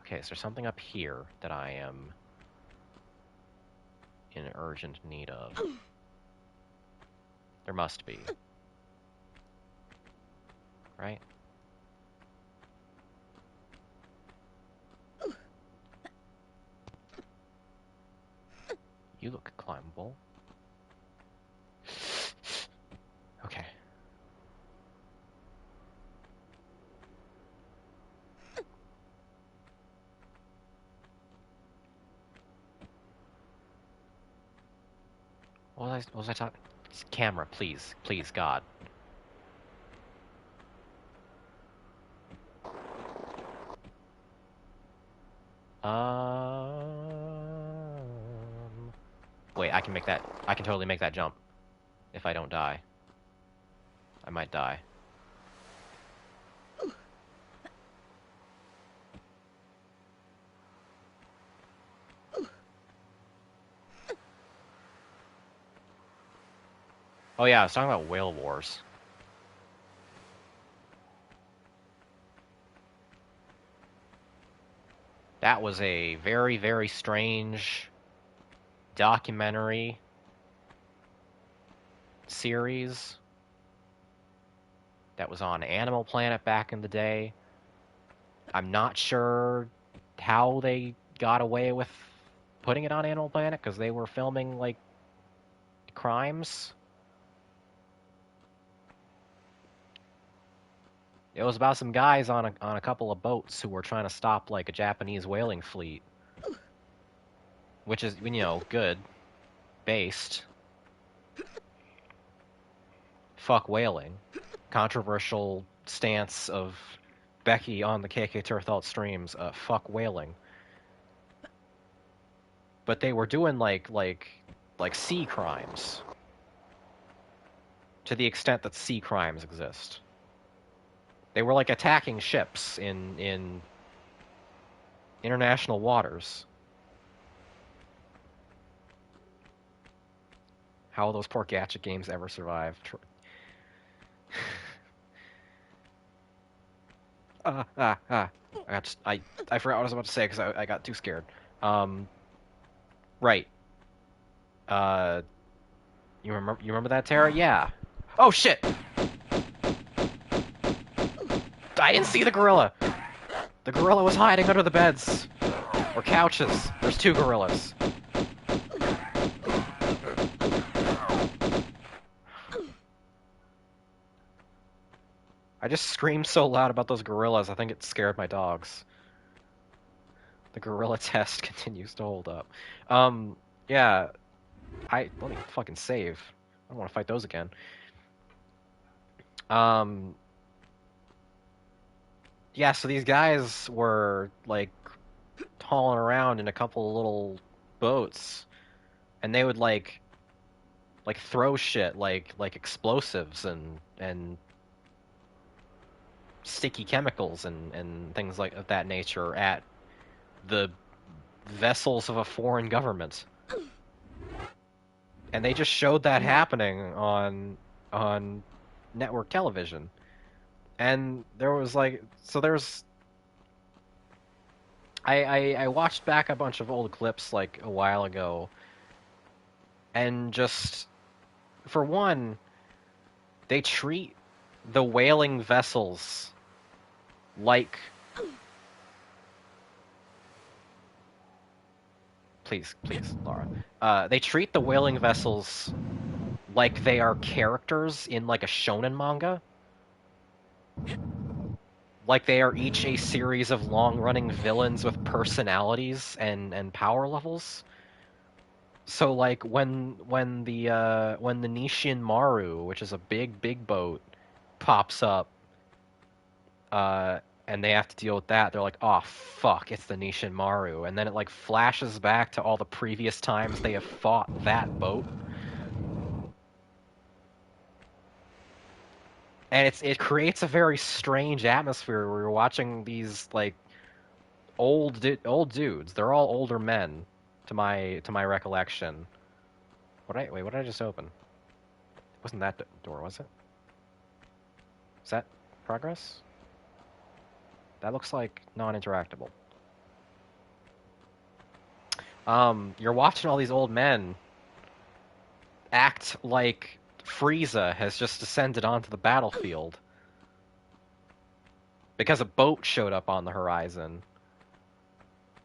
Okay, is there something up here that I am in urgent need of? There must be. Right? You look climbable. Okay. What was I talking? Camera, please. Please, God. Wait, I can make that. I can totally make that jump. If I don't die. I might die. Oh yeah, I was talking about whale wars. That was a very, very strange documentary series that was on Animal Planet back in the day. I'm not sure how they got away with putting it on Animal Planet, because they were filming, like, crimes. It was about some guys on a couple of boats who were trying to stop, like, a Japanese whaling fleet. Which is, you know, good. Based. Fuck whaling. Controversial stance of Becky on the KK Turthalt streams. Fuck whaling. But they were doing, like sea crimes. To the extent that sea crimes exist. They were, like, attacking ships in international waters. How will those poor gadget games ever survive? I forgot what I was about to say because I got too scared. Right. You remember that, Tara? Yeah. Oh shit! I didn't see the gorilla. The gorilla was hiding under the beds or couches. There's two gorillas. I just screamed so loud about those gorillas, I think it scared my dogs. The gorilla test continues to hold up. Yeah. Let me fucking save. I don't want to fight those again. Yeah, so these guys were, like, hauling around in a couple of little boats, and they would, like throw shit, like explosives and sticky chemicals and things like of that nature at the vessels of a foreign government. And they just showed that happening on network television. And there was like, so there's, I watched back a bunch of old clips like a while ago, and just, for one, they treat the whaling vessels like, please, Laura. They treat the whaling vessels like they are characters in like a shonen manga. Like they are each a series of long-running villains with personalities and power levels. So like when the Nishin Maru, which is a big boat, pops up, and they have to deal with that, they're like, oh fuck, it's the Nishin Maru, and then it like flashes back to all the previous times they have fought that boat. And it creates a very strange atmosphere where you're watching these like old dudes. They're all older men, to my recollection. What did I just open? It wasn't that door, was it? Is that progress? That looks like non-interactable. You're watching all these old men act like Frieza has just descended onto the battlefield because a boat showed up on the horizon.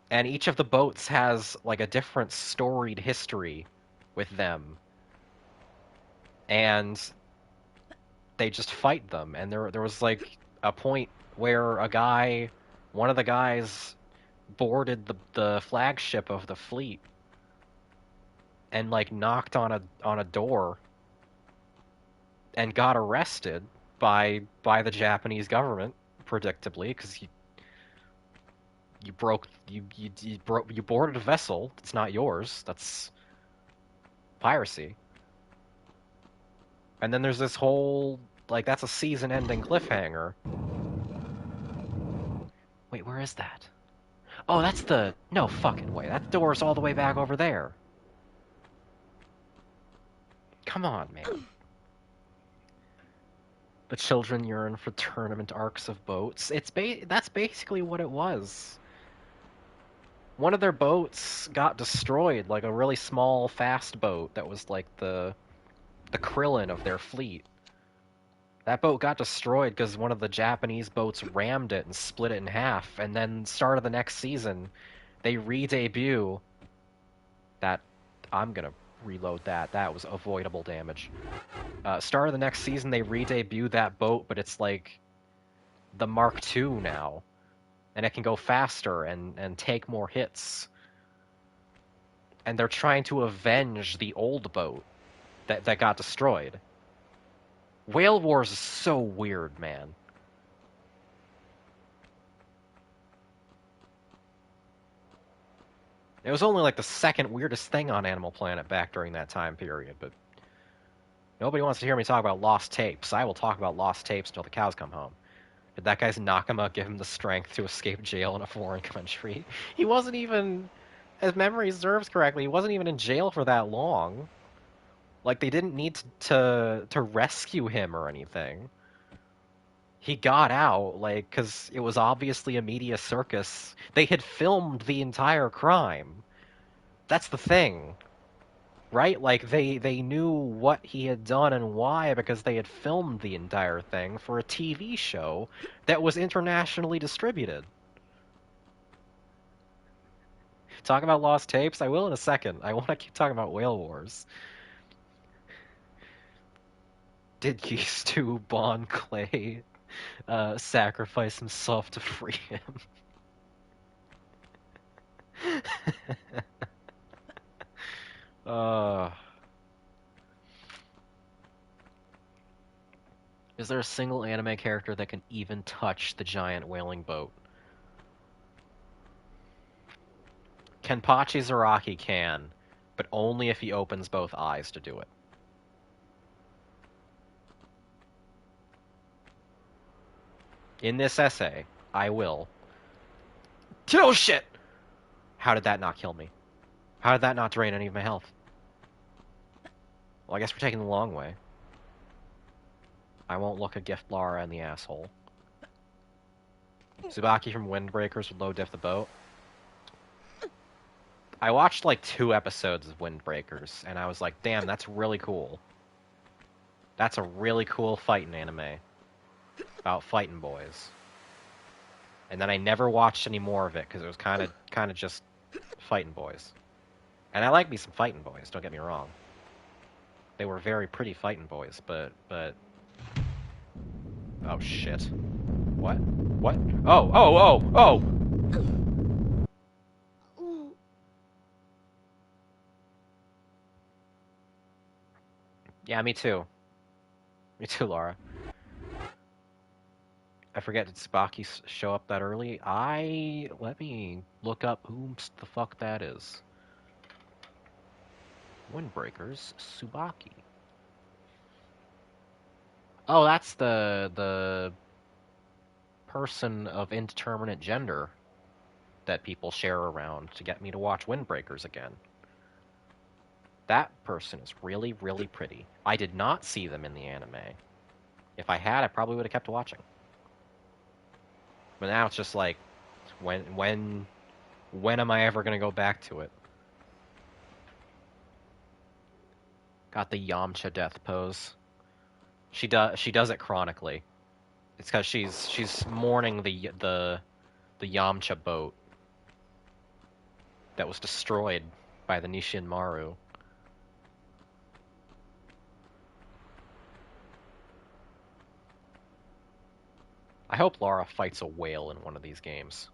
And each of the boats has like a different storied history with them. And they just fight them. And there was like a point where one of the guys boarded the flagship of the fleet and like knocked on a door and got arrested by the Japanese government, predictably, because you boarded a vessel. It's not yours. That's piracy. And then there's this whole like that's a season-ending cliffhanger. Wait, where is that? Oh, that's the no fucking way. That door's all the way back over there. Come on, man. The children yearn for tournament arcs of boats. That's basically what it was. One of their boats got destroyed, like a really small, fast boat that was like the Krillin of their fleet. That boat got destroyed because one of the Japanese boats rammed it and split it in half, and then start of the next season, they re-debut that. I'm gonna reload that. That was avoidable damage. Start of the next season, they re-debut that boat, but it's like the Mark II now, and it can go faster and take more hits. And they're trying to avenge the old boat that got destroyed. Whale Wars is so weird, man. It was only like the second weirdest thing on Animal Planet back during that time period, but nobody wants to hear me talk about lost tapes. I will talk about lost tapes until the cows come home. Did that guy's Nakama give him the strength to escape jail in a foreign country? He wasn't even, as memory serves correctly, he wasn't even in jail for that long. Like, they didn't need to rescue him or anything. He got out, like, because it was obviously a media circus. They had filmed the entire crime. That's the thing, right? Like, they knew what he had done and why because they had filmed the entire thing for a TV show that was internationally distributed. Talk about lost tapes? I will in a second. I want to keep talking about Whale Wars. Did Yeastu Bon Clay sacrifice himself to free him? uh, is there a single anime character that can even touch the giant whaling boat? Kenpachi Zaraki can, but only if he opens both eyes to do it. In this essay, I will. Oh shit! How did that not kill me? How did that not drain any of my health? Well, I guess we're taking the long way. I won't look a gift Lara in the asshole. Tsubaki from Windbreakers would low diff the boat. I watched like 2 episodes of Windbreakers, and I was like, damn, that's really cool. That's a really cool fighting anime. About fighting boys. And then I never watched any more of it, because it was kind of just fighting boys. And I like me some fighting boys, don't get me wrong. They were very pretty fighting boys, but... Oh, shit. What? What? Oh! Yeah, me too. Me too, Laura. I forget, did Tsubaki show up that early? Let me look up who the fuck that is. Windbreakers, Tsubaki. Oh, that's the person of indeterminate gender that people share around to get me to watch Windbreakers again. That person is really, really pretty. I did not see them in the anime. If I had, I probably would have kept watching. But now it's just like, when am I ever gonna go back to it? Got the Yamcha death pose. She does it chronically. It's because she's mourning the Yamcha boat that was destroyed by the Nishin Maru. I hope Lara fights a whale in one of these games.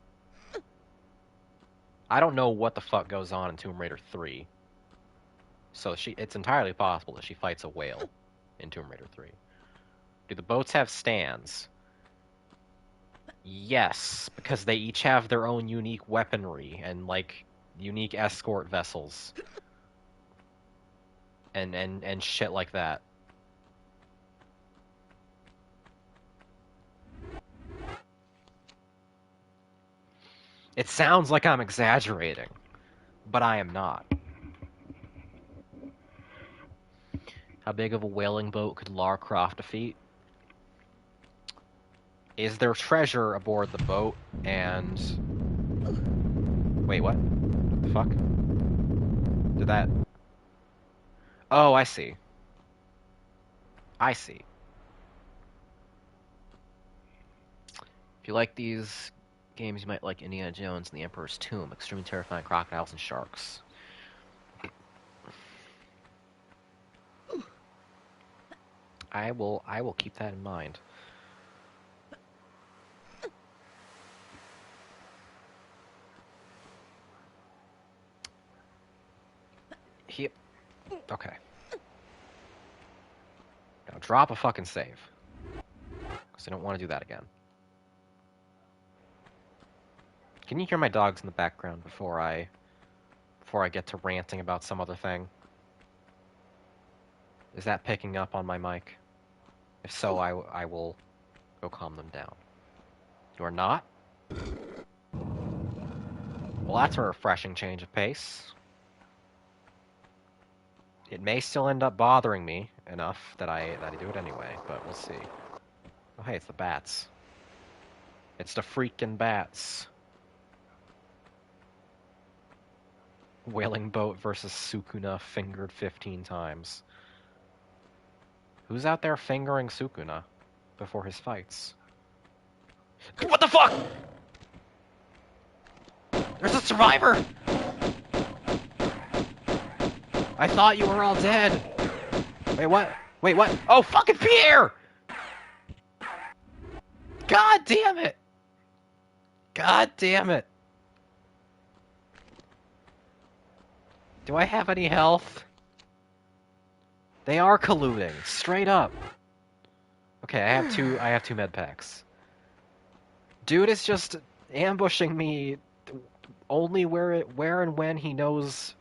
I don't know what the fuck goes on in Tomb Raider 3. So it's entirely possible that she fights a whale in Tomb Raider 3. Do the boats have stands? Yes, because they each have their own unique weaponry and, like, unique escort vessels. And shit like that. It sounds like I'm exaggerating, but I am not. How big of a whaling boat could Lara Croft defeat? Is there treasure aboard the boat? And... Wait, what? What the fuck? Did that... Oh, I see. I see. If you like these games, you might like Indiana Jones and the Emperor's Tomb. Extremely terrifying crocodiles and sharks. I will keep that in mind. Here. Okay. Now drop a fucking save. Because I don't want to do that again. Can you hear my dogs in the background before I get to ranting about some other thing? Is that picking up on my mic? If so, I will go calm them down. You are not? Well, that's a refreshing change of pace. It may still end up bothering me enough that I do it anyway, but we'll see. Oh, hey, it's the bats. It's the freaking bats. Whaling boat versus Sukuna fingered 15 times. Who's out there fingering Sukuna before his fights? What the fuck?! There's a survivor! I thought you were all dead! Wait, what? Wait, what? Oh, fucking Pierre! God damn it! God damn it! Do I have any health? They are colluding, straight up. Okay, I have two med packs. Dude is just ambushing me only where and when he knows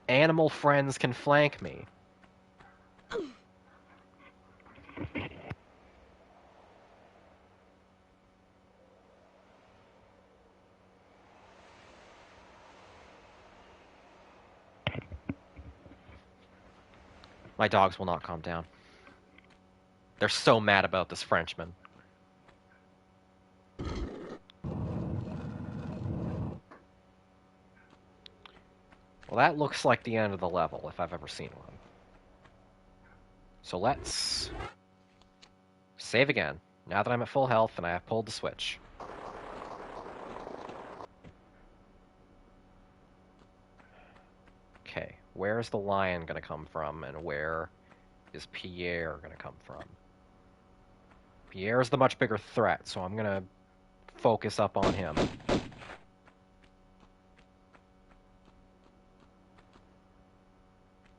animal friends can flank me. My dogs will not calm down. They're so mad about this Frenchman. Well, that looks like the end of the level, if I've ever seen one. So let's save again, now that I'm at full health and I have pulled the switch. Okay, where's the lion gonna come from, and where is Pierre gonna come from? Pierre's the much bigger threat, so I'm gonna focus up on him.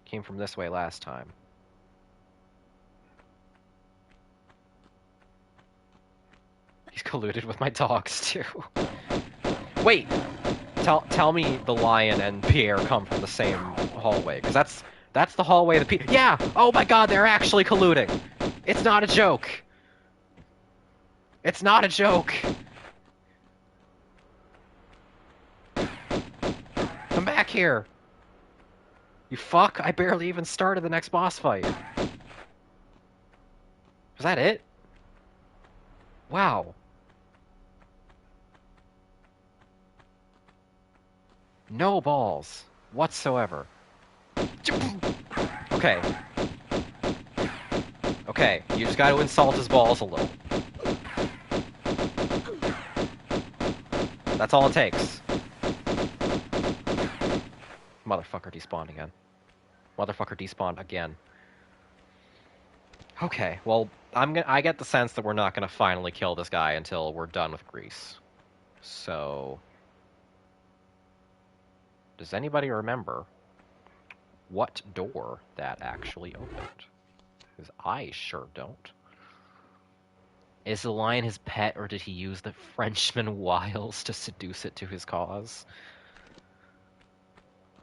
Came from this way last time. He's colluded with my dogs, too. Wait! Tell me the lion and Pierre come from the same hallway, because that's the hallway the Yeah! Oh my god, they're actually colluding! It's not a joke! It's not a joke! Come back here! You fuck! I barely even started the next boss fight. Was that it? Wow. No balls. Whatsoever. Okay. Okay, you just gotta insult his balls a little. That's all it takes. Motherfucker despawned again. Motherfucker despawned again. Okay, well, I get the sense that we're not gonna finally kill this guy until we're done with Greece. So... does anybody remember what door that actually opened? Because I sure don't. Is the lion his pet, or did he use the Frenchman wiles to seduce it to his cause?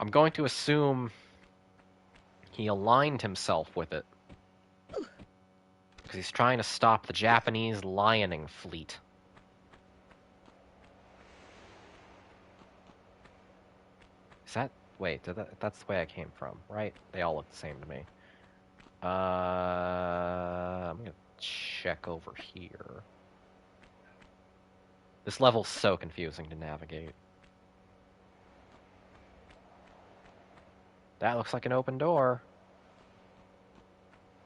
I'm going to assume he aligned himself with it. Because he's trying to stop the Japanese lioning fleet. Is that... wait, that's the way I came from, right? They all look the same to me. I'm gonna check over here. This level's so confusing to navigate. That looks like an open door.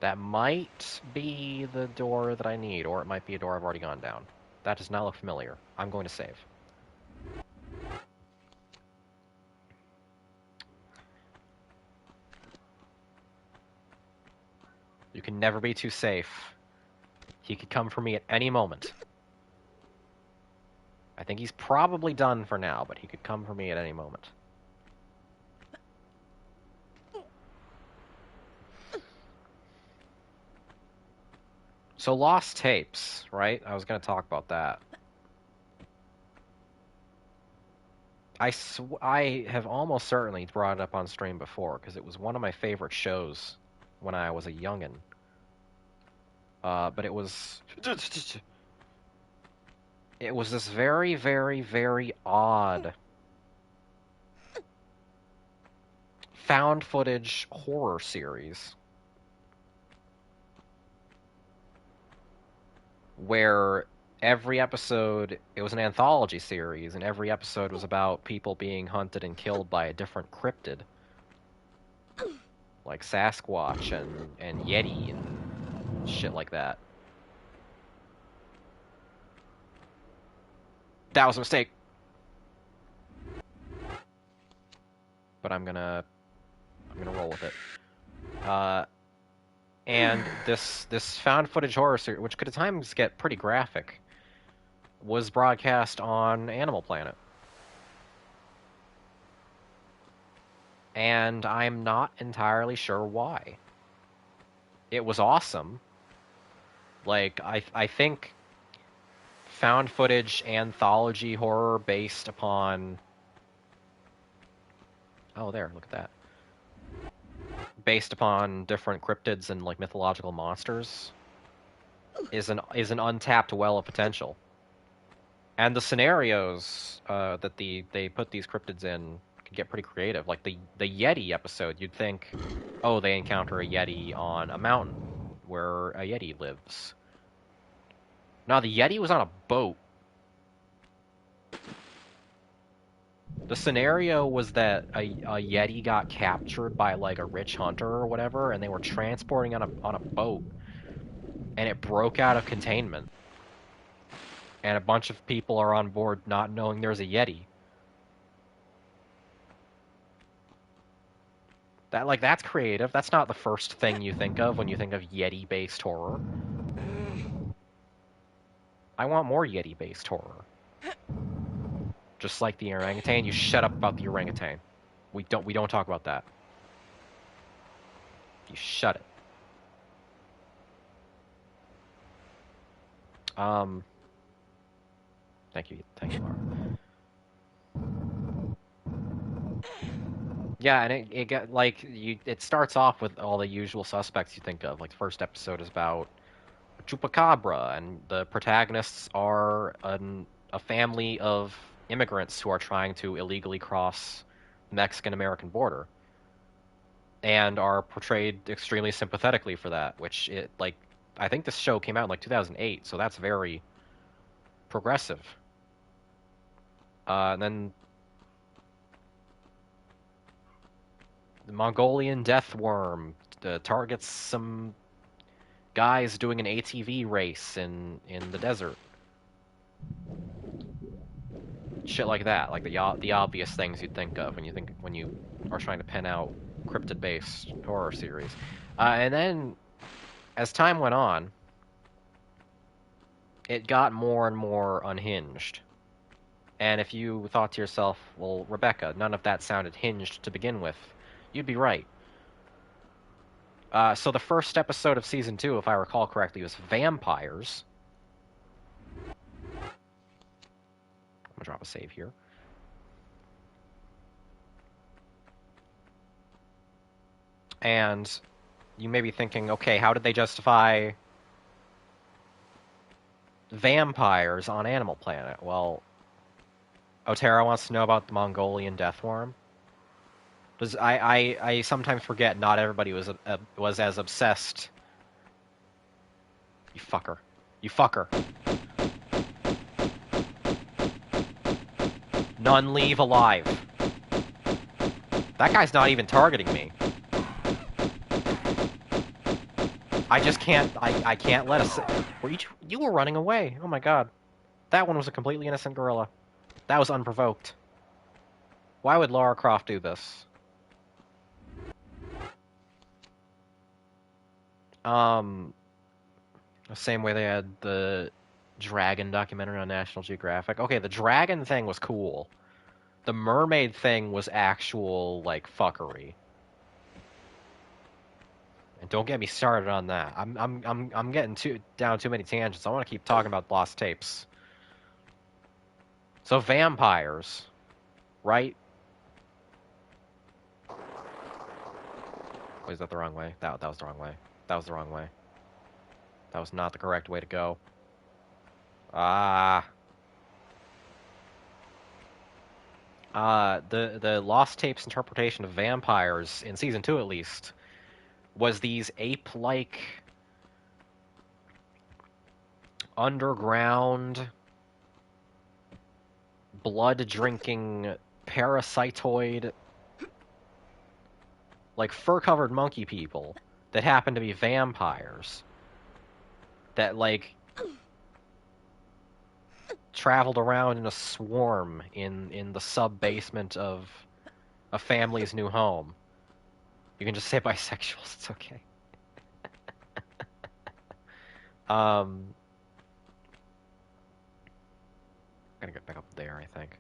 That might be the door that I need, or it might be a door I've already gone down. That does not look familiar. I'm going to save. You can never be too safe. He could come for me at any moment. I think he's probably done for now, but he could come for me at any moment. So lost tapes, right? I was going to talk about that. I have almost certainly brought it up on stream before, because it was one of my favorite shows when I was a youngin'. But it was... it was this very, very, very odd found footage horror series where every episode, it was an anthology series, and every episode was about people being hunted and killed by a different cryptid. Like Sasquatch and Yeti and shit like that. That was a mistake. But I'm gonna roll with it. And this found footage horror series, which could at times get pretty graphic, was broadcast on Animal Planet. And I'm not entirely sure why. It was awesome. Like, I think found footage anthology horror based upon... oh, there, look at that. Based upon different cryptids and, like, mythological monsters is an untapped well of potential. And the scenarios that they put these cryptids in could get pretty creative. Like the Yeti episode, you'd think, oh, they encounter a Yeti on a mountain where a Yeti lives. No, the Yeti was on a boat. The scenario was that a Yeti got captured by like a rich hunter or whatever, and they were transporting on a boat, and it broke out of containment, and a bunch of people are on board not knowing there's a Yeti. That's creative. That's not the first thing you think of when you think of Yeti-based horror. I want more Yeti-based horror. Just like the orangutan, you shut up about the orangutan. We don't talk about that. You shut it. Thank you, Laura. Yeah, and it got like it starts off with all the usual suspects you think of. Like the first episode is about Chupacabra, and the protagonists are a family of immigrants who are trying to illegally cross the Mexican-American border, and are portrayed extremely sympathetically for that. Which I think this show came out in like 2008, so that's very progressive. And then the Mongolian death worm targets some guys doing an ATV race in the desert. Shit like that, like the obvious things you'd think of when you are trying to pen out cryptid-based horror series. And then, as time went on, it got more and more unhinged. And if you thought to yourself, well, Rebecca, none of that sounded hinged to begin with, you'd be right. So the first episode of Season 2, if I recall correctly, was Vampires. I'm gonna drop a save here. And you may be thinking, okay, how did they justify vampires on Animal Planet? Well, Otero wants to know about the Mongolian death worm. I sometimes forget not everybody was as obsessed. You fucker. You fucker. None leave alive. That guy's not even targeting me. I just can't, I can't let us... You were running away. Oh my god. That one was a completely innocent gorilla. That was unprovoked. Why would Lara Croft do this? The same way they had the dragon documentary on National Geographic. Okay, the dragon thing was cool. The mermaid thing was actual, like, fuckery. And don't get me started on that. I'm getting down too many tangents. I want to keep talking about lost tapes. So vampires, right? Wait, is that the wrong way? That was the wrong way. That was the wrong way. That was not the correct way to go. The Lost Tapes interpretation of vampires, in Season 2 at least, was these ape-like underground blood-drinking parasitoid, like fur-covered monkey people that happen to be vampires that, like, traveled around in a swarm in the sub-basement of a family's new home. You can just say bisexuals, it's okay. I'm gonna get back up there, I think.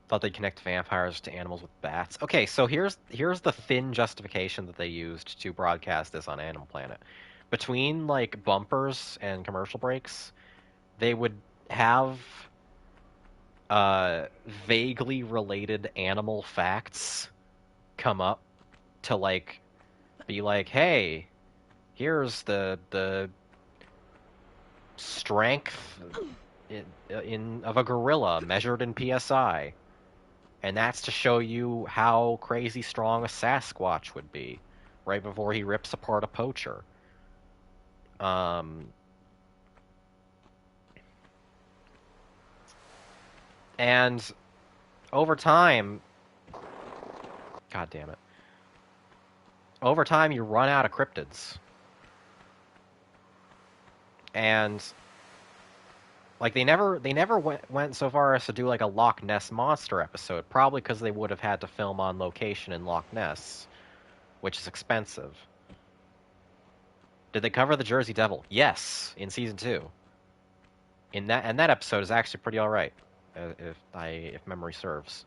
Thought they'd connect vampires to animals with bats. Okay, so here's the thin justification that they used to broadcast this on Animal Planet. Between, like, bumpers and commercial breaks, they would have vaguely related animal facts come up to, like, be like, hey, here's the strength of a gorilla measured in PSI. And that's to show you how crazy strong a Sasquatch would be, right before he rips apart a poacher. And over time, god damn it, over time you run out of cryptids. And like they never went so far as to do like a Loch Ness monster episode, probably because they would have had to film on location in Loch Ness, which is expensive. Did they cover the Jersey Devil? Yes, in season 2. And that episode is actually pretty all right, if memory serves.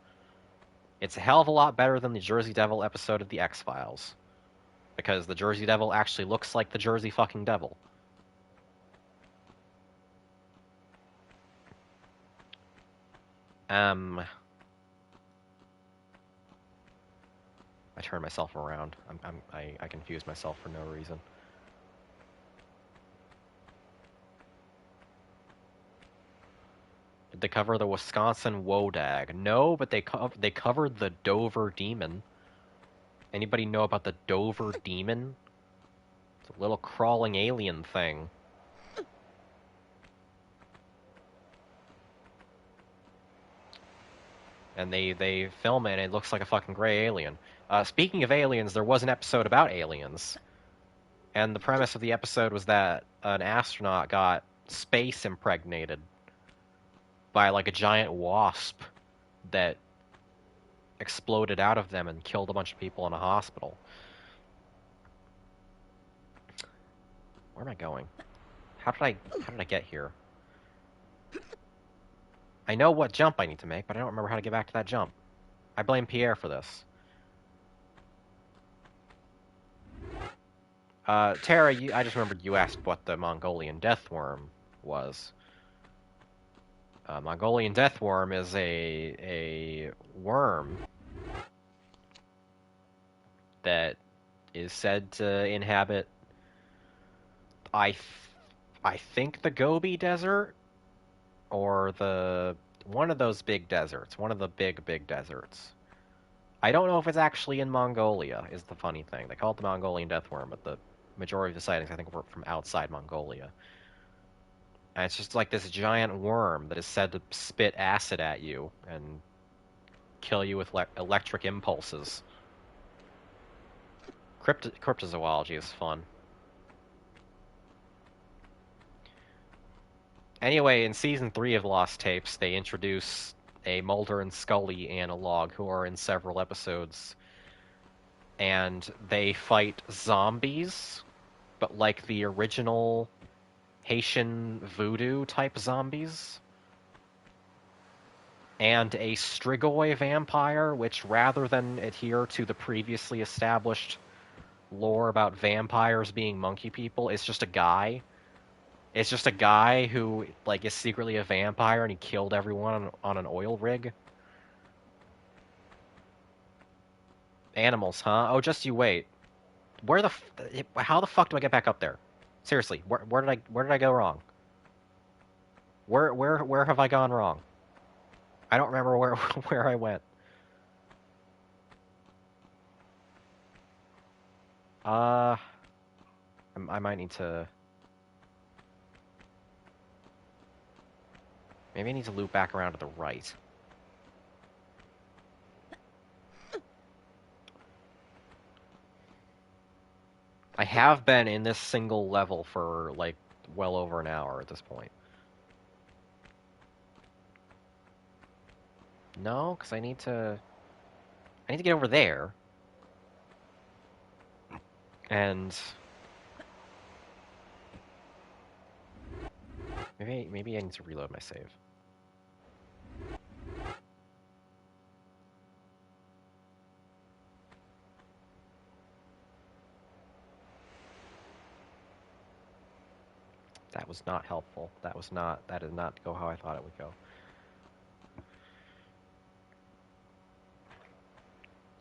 It's a hell of a lot better than the Jersey Devil episode of the X-Files, because the Jersey Devil actually looks like the Jersey fucking Devil. I turned myself around. I confused myself for no reason. Did they cover the Wisconsin Wodag? No, but they covered the Dover Demon. Anybody know about the Dover Demon? It's a little crawling alien thing. And they film it, and it looks like a fucking gray alien. Speaking of aliens, there was an episode about aliens. And the premise of the episode was that an astronaut got space impregnated by like a giant wasp that exploded out of them and killed a bunch of people in a hospital. Where am I going? How did I get here? I know what jump I need to make, but I don't remember how to get back to that jump. I blame Pierre for this. Tara, I just remembered you asked what the Mongolian deathworm was. Mongolian deathworm is a worm that is said to inhabit, I think, the Gobi Desert, or one of those big deserts, one of the big deserts. I don't know if it's actually in Mongolia, is the funny thing. They call it the Mongolian deathworm, but the majority of the sightings, I think, were from outside Mongolia. And it's just like this giant worm that is said to spit acid at you and kill you with electric impulses. Cryptozoology is fun. Anyway, in Season 3 of Lost Tapes, they introduce a Mulder and Scully analog who are in several episodes. And they fight zombies, but like the original Haitian voodoo-type zombies. And a Strigoi vampire, which, rather than adhere to the previously established lore about vampires being monkey people, is just a guy. It's just a guy who, like, is secretly a vampire and he killed everyone on an oil rig. Animals, huh? Oh, just you wait. How the fuck do I get back up there? Seriously, where did I go wrong? Where have I gone wrong? I don't remember where I went. I might need to... Maybe I need to loop back around to the right. I have been in this single level for, like, well over an hour at this point. No, because I need to get over there. And... Maybe I need to reload my save. That was not helpful. That did not go how I thought it would go.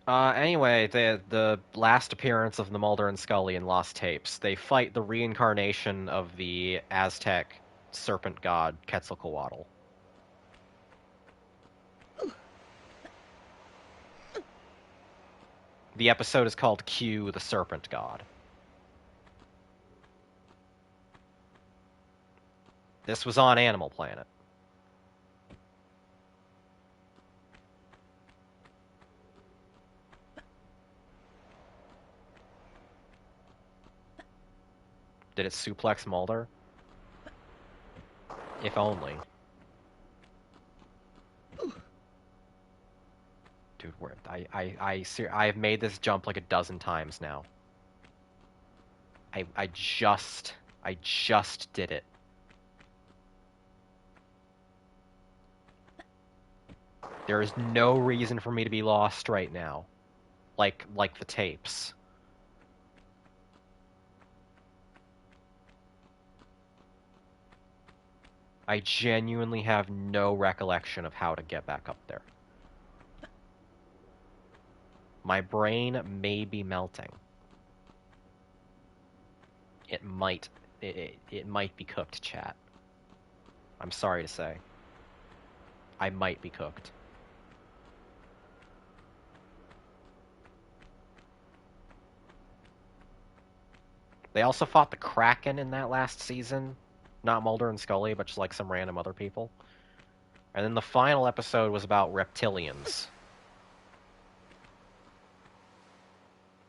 Anyway, the last appearance of the Mulder and Scully in Lost Tapes, they fight the reincarnation of the Aztec serpent god Quetzalcoatl. The episode is called Q, the Serpent God. This was on Animal Planet. Did it suplex Mulder? If only. Dude, I've made this jump like a dozen times now. I just did it. There is no reason for me to be lost right now. Like the tapes. I genuinely have no recollection of how to get back up there. My brain may be melting. It might be cooked, chat. I'm sorry to say. I might be cooked. They also fought the Kraken in that last season. Not Mulder and Scully, but just like some random other people. And then the final episode was about reptilians.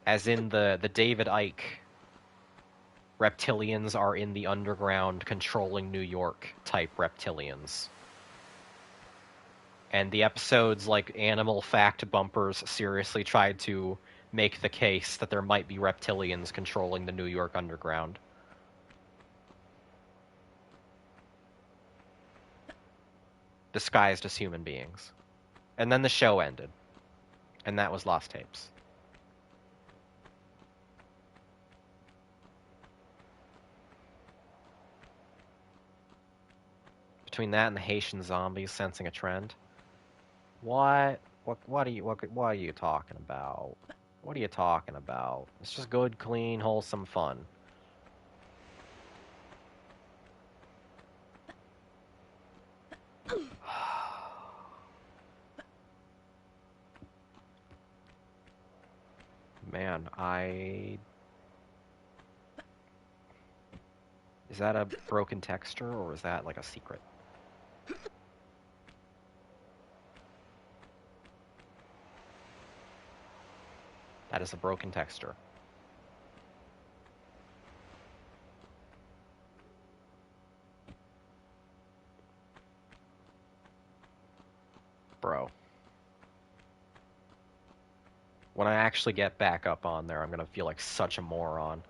As in the David Icke reptilians are in the underground controlling New York type reptilians. And the episode's like animal fact bumpers seriously tried to make the case that there might be reptilians controlling the New York underground. Disguised as human beings. And then the show ended. And that was Lost Tapes. Between that and the Haitian zombies sensing a trend. What are you talking about? What are you talking about? It's just good, clean, wholesome fun. Man, is that a broken texture, or is that like a secret? That is a broken texture. Bro. When I actually get back up on there, I'm gonna feel like such a moron.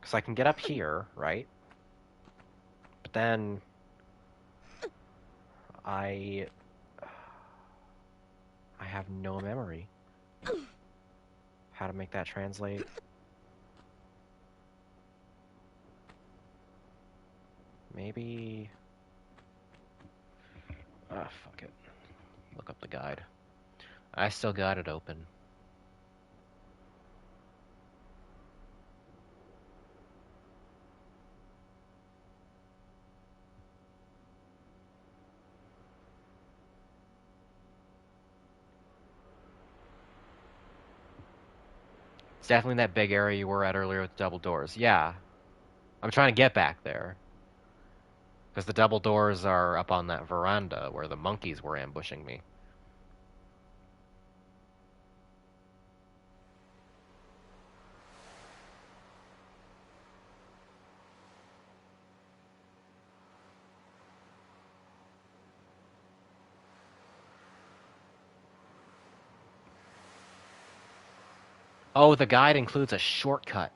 Because I can get up here, right? But then I have no memory. How to make that translate? Maybe... Ah, fuck it. Look up the guide. I still got it open. It's definitely that big area you were at earlier with the double doors. Yeah. I'm trying to get back there. Because the double doors are up on that veranda where the monkeys were ambushing me. Oh, the guide includes a shortcut.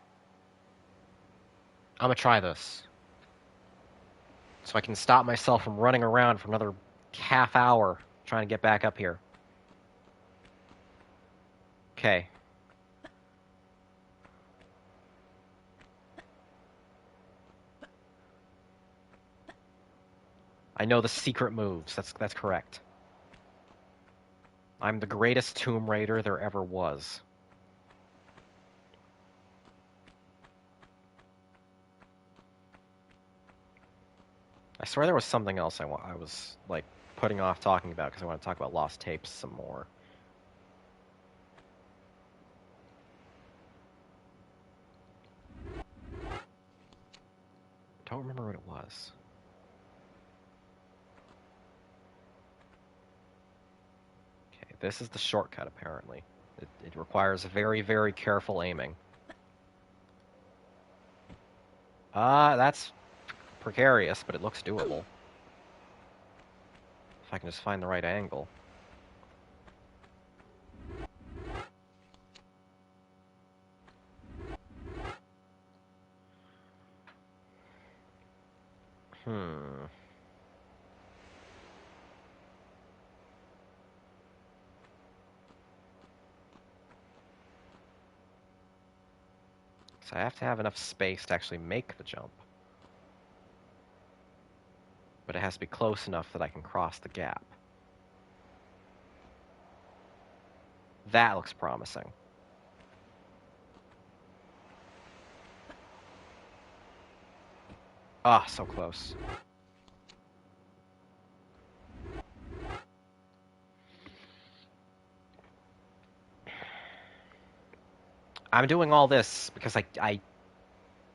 I'm gonna try this. So I can stop myself from running around for another half hour trying to get back up here. Okay. I know the secret moves. That's correct. I'm the greatest Tomb Raider there ever was. I swear there was something else I was, like, putting off talking about because I want to talk about lost tapes some more. Don't remember what it was. Okay, this is the shortcut, apparently. It requires very, very careful aiming. That's precarious, but it looks doable. If I can just find the right angle. Hmm. So I have to have enough space to actually make the jump. But it has to be close enough that I can cross the gap. That looks promising. Ah, so close. I'm doing all this because I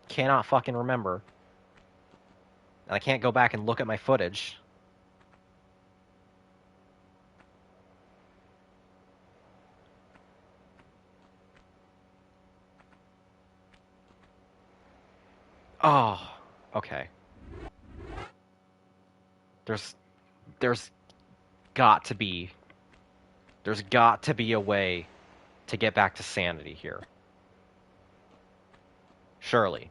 cannot fucking remember. And I can't go back and look at my footage. Oh, okay. There's got to be a way to get back to sanity here. Surely.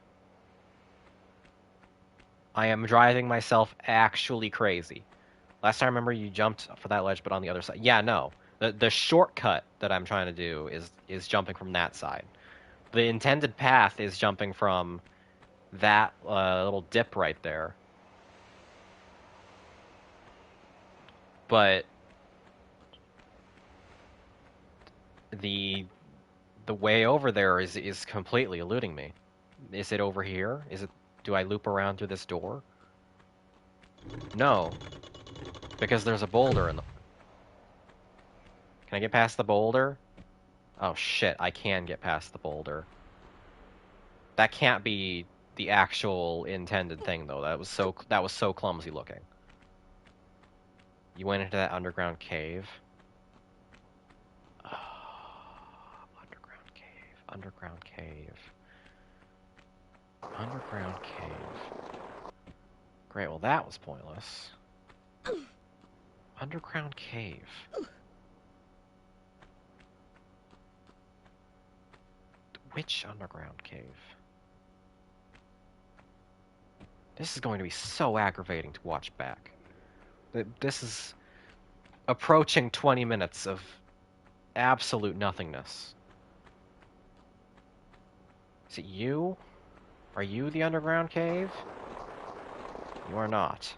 I am driving myself actually crazy. Last time I remember you jumped for that ledge, but on the other side. Yeah, no. The shortcut that I'm trying to do is jumping from that side. The intended path is jumping from that little dip right there. But the way over there is completely eluding me. Is it over here? Do I loop around through this door? No, because there's a boulder in the... Can I get past the boulder? Oh shit, I can get past the boulder. That can't be the actual intended thing though. That was so clumsy looking. You went into that underground cave. Oh, underground cave. Underground cave. Underground cave. Great, well that was pointless. Underground cave. Which underground cave? This is going to be so aggravating to watch back. This is approaching 20 minutes of absolute nothingness. Is it you? Are you the underground cave? You are not.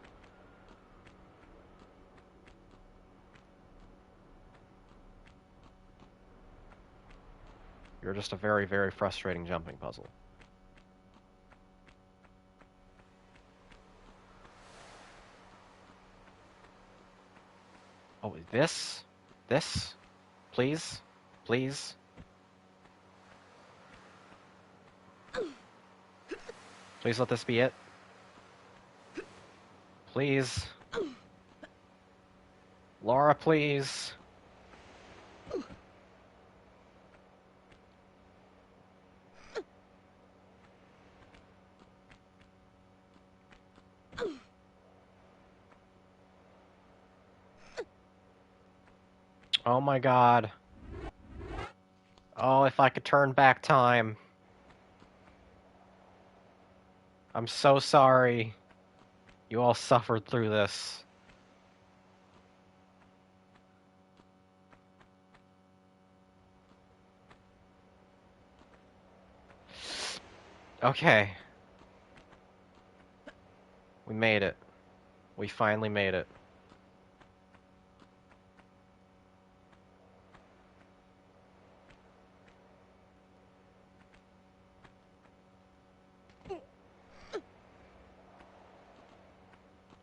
You're just a very, very frustrating jumping puzzle. Oh, this? This? Please? Please? Please let this be it. Please. Laura, please. Oh my god. Oh, if I could turn back time. I'm so sorry. You all suffered through this. Okay. We made it. We finally made it.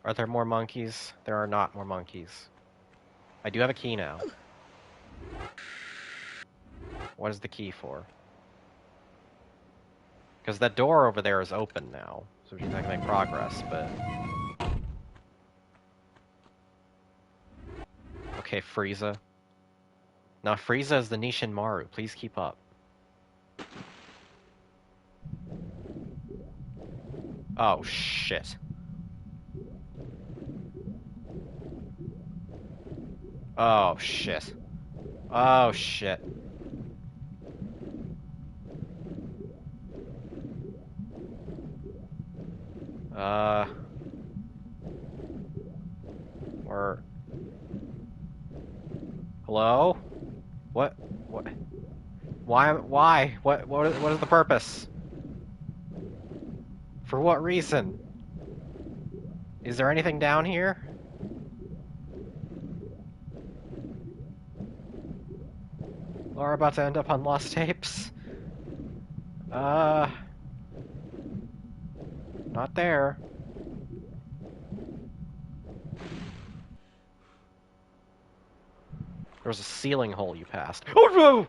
Are there more monkeys? There are not more monkeys. I do have a key now. What is the key for? Because that door over there is open now, so which means I can make progress, but... Okay, Frieza. Now, Frieza is the Nishin Maru. Please keep up. Oh, shit. Oh, shit. Oh, shit. We're... Hello? What? What? Why? Why? What is the purpose? For what reason? Is there anything down here? Or about to end up on Lost Tapes? Not there. There was a ceiling hole you passed. Oh no!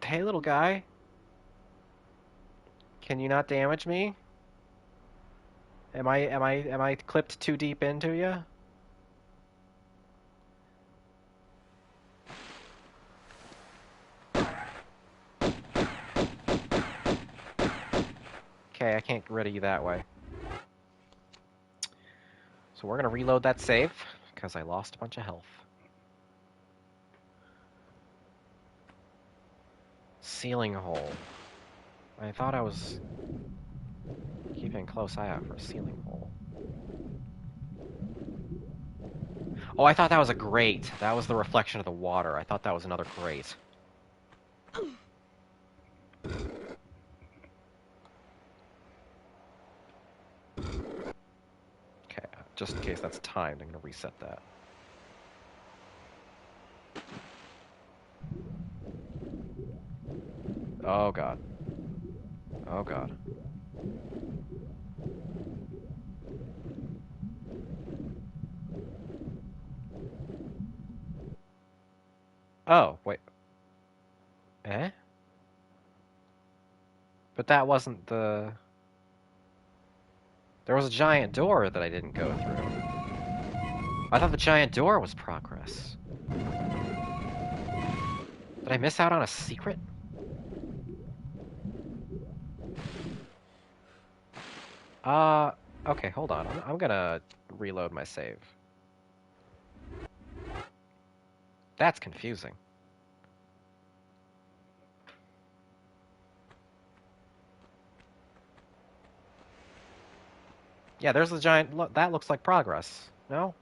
Hey, little guy. Can you not damage me? Am I clipped too deep into you? Okay, I can't get rid of you that way. So we're gonna reload that save, because I lost a bunch of health. Ceiling hole. I thought I was keeping a close eye out for a ceiling hole. Oh, I thought that was a grate. That was the reflection of the water. I thought that was another grate. Okay, just in case that's timed, I'm gonna reset that. Oh god. Oh god. Oh, wait. Eh? But that wasn't the... There was a giant door that I didn't go through. I thought the giant door was progress. Did I miss out on a secret? Okay, hold on. I'm gonna reload my save. That's confusing. Yeah, there's the giant... that looks like progress. No?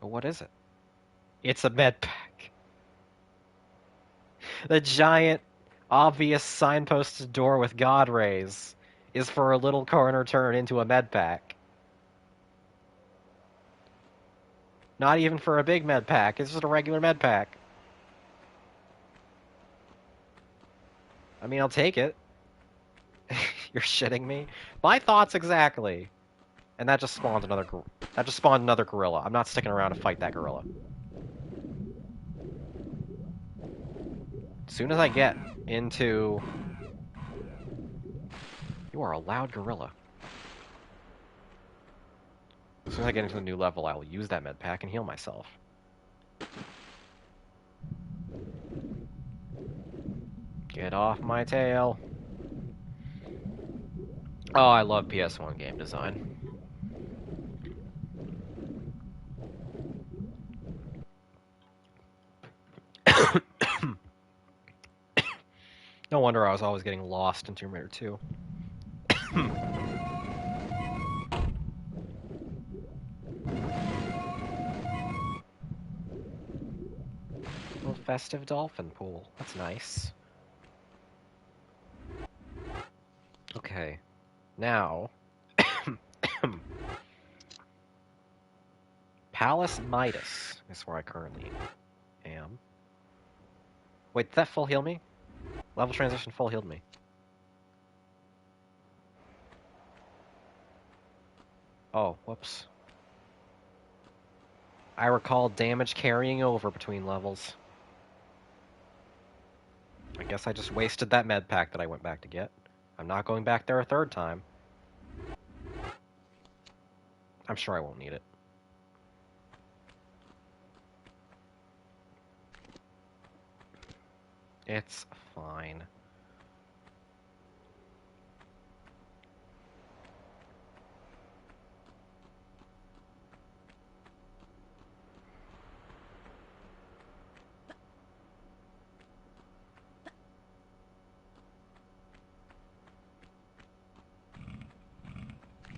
But what is it? It's a med pack. The giant, obvious signposted door with God rays is for a little corner turn into a med pack. Not even for a big med pack. It's just a regular med pack. I mean, I'll take it. You're shitting me? My thoughts exactly. And that just spawned another... that just spawned another gorilla. I'm not sticking around to fight that gorilla. As soon as I get into... You are a loud gorilla. As soon as I get into the new level, I will use that med pack and heal myself. Get off my tail. Oh, I love PS1 game design. No wonder I was always getting lost in Tomb Raider 2. Little festive dolphin pool. That's nice. Okay. Now... Palace Midas is where I currently am. Wait, did that full heal me? Level transition full healed me. Oh, whoops. I recall damage carrying over between levels. I guess I just wasted that med pack that I went back to get. I'm not going back there a third time. I'm sure I won't need it. It's fine.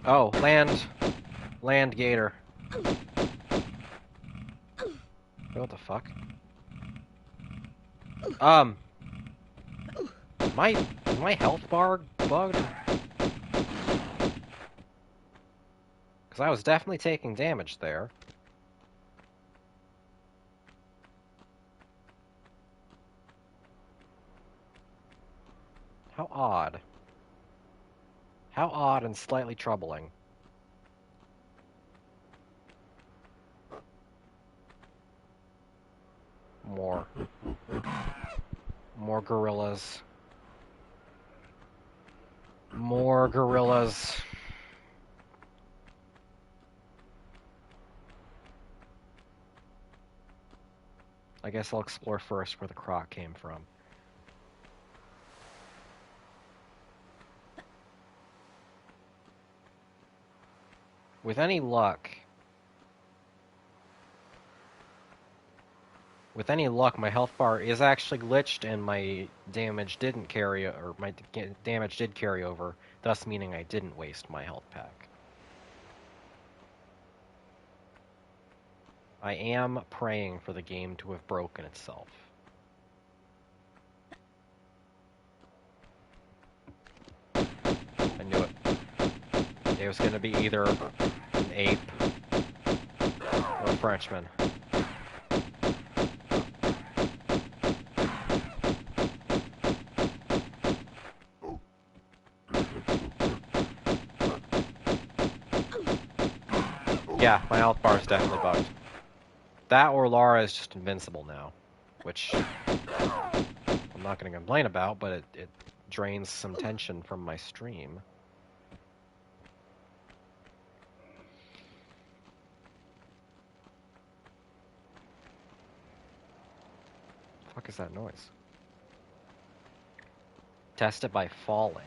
Oh, land gator. What the fuck? Is my health bar bugged? Because I was definitely taking damage there. How odd. How odd and slightly troubling. More. More gorillas. More gorillas. I guess I'll explore first where the croc came from. With any luck, my health bar is actually glitched and my damage didn't carry, or my damage did carry over, thus meaning I didn't waste my health pack. I am praying for the game to have broken itself. I knew it. It was going to be either an ape or a Frenchman. Yeah, my health bar is definitely bugged. That or Lara is just invincible now, which I'm not going to complain about, but it drains some tension from my stream. What the fuck is that noise? Test it by falling.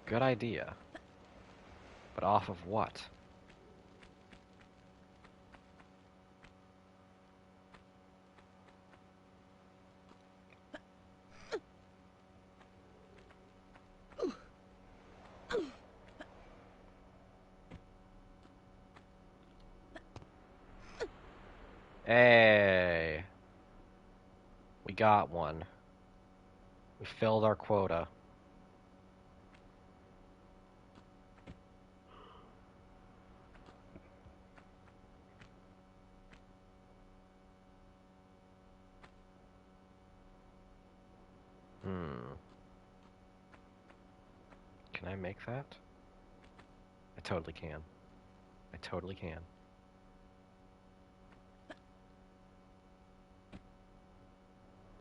Good idea. But off of what? Hey. We got one. We filled our quota. Can I make that? I totally can. I totally can.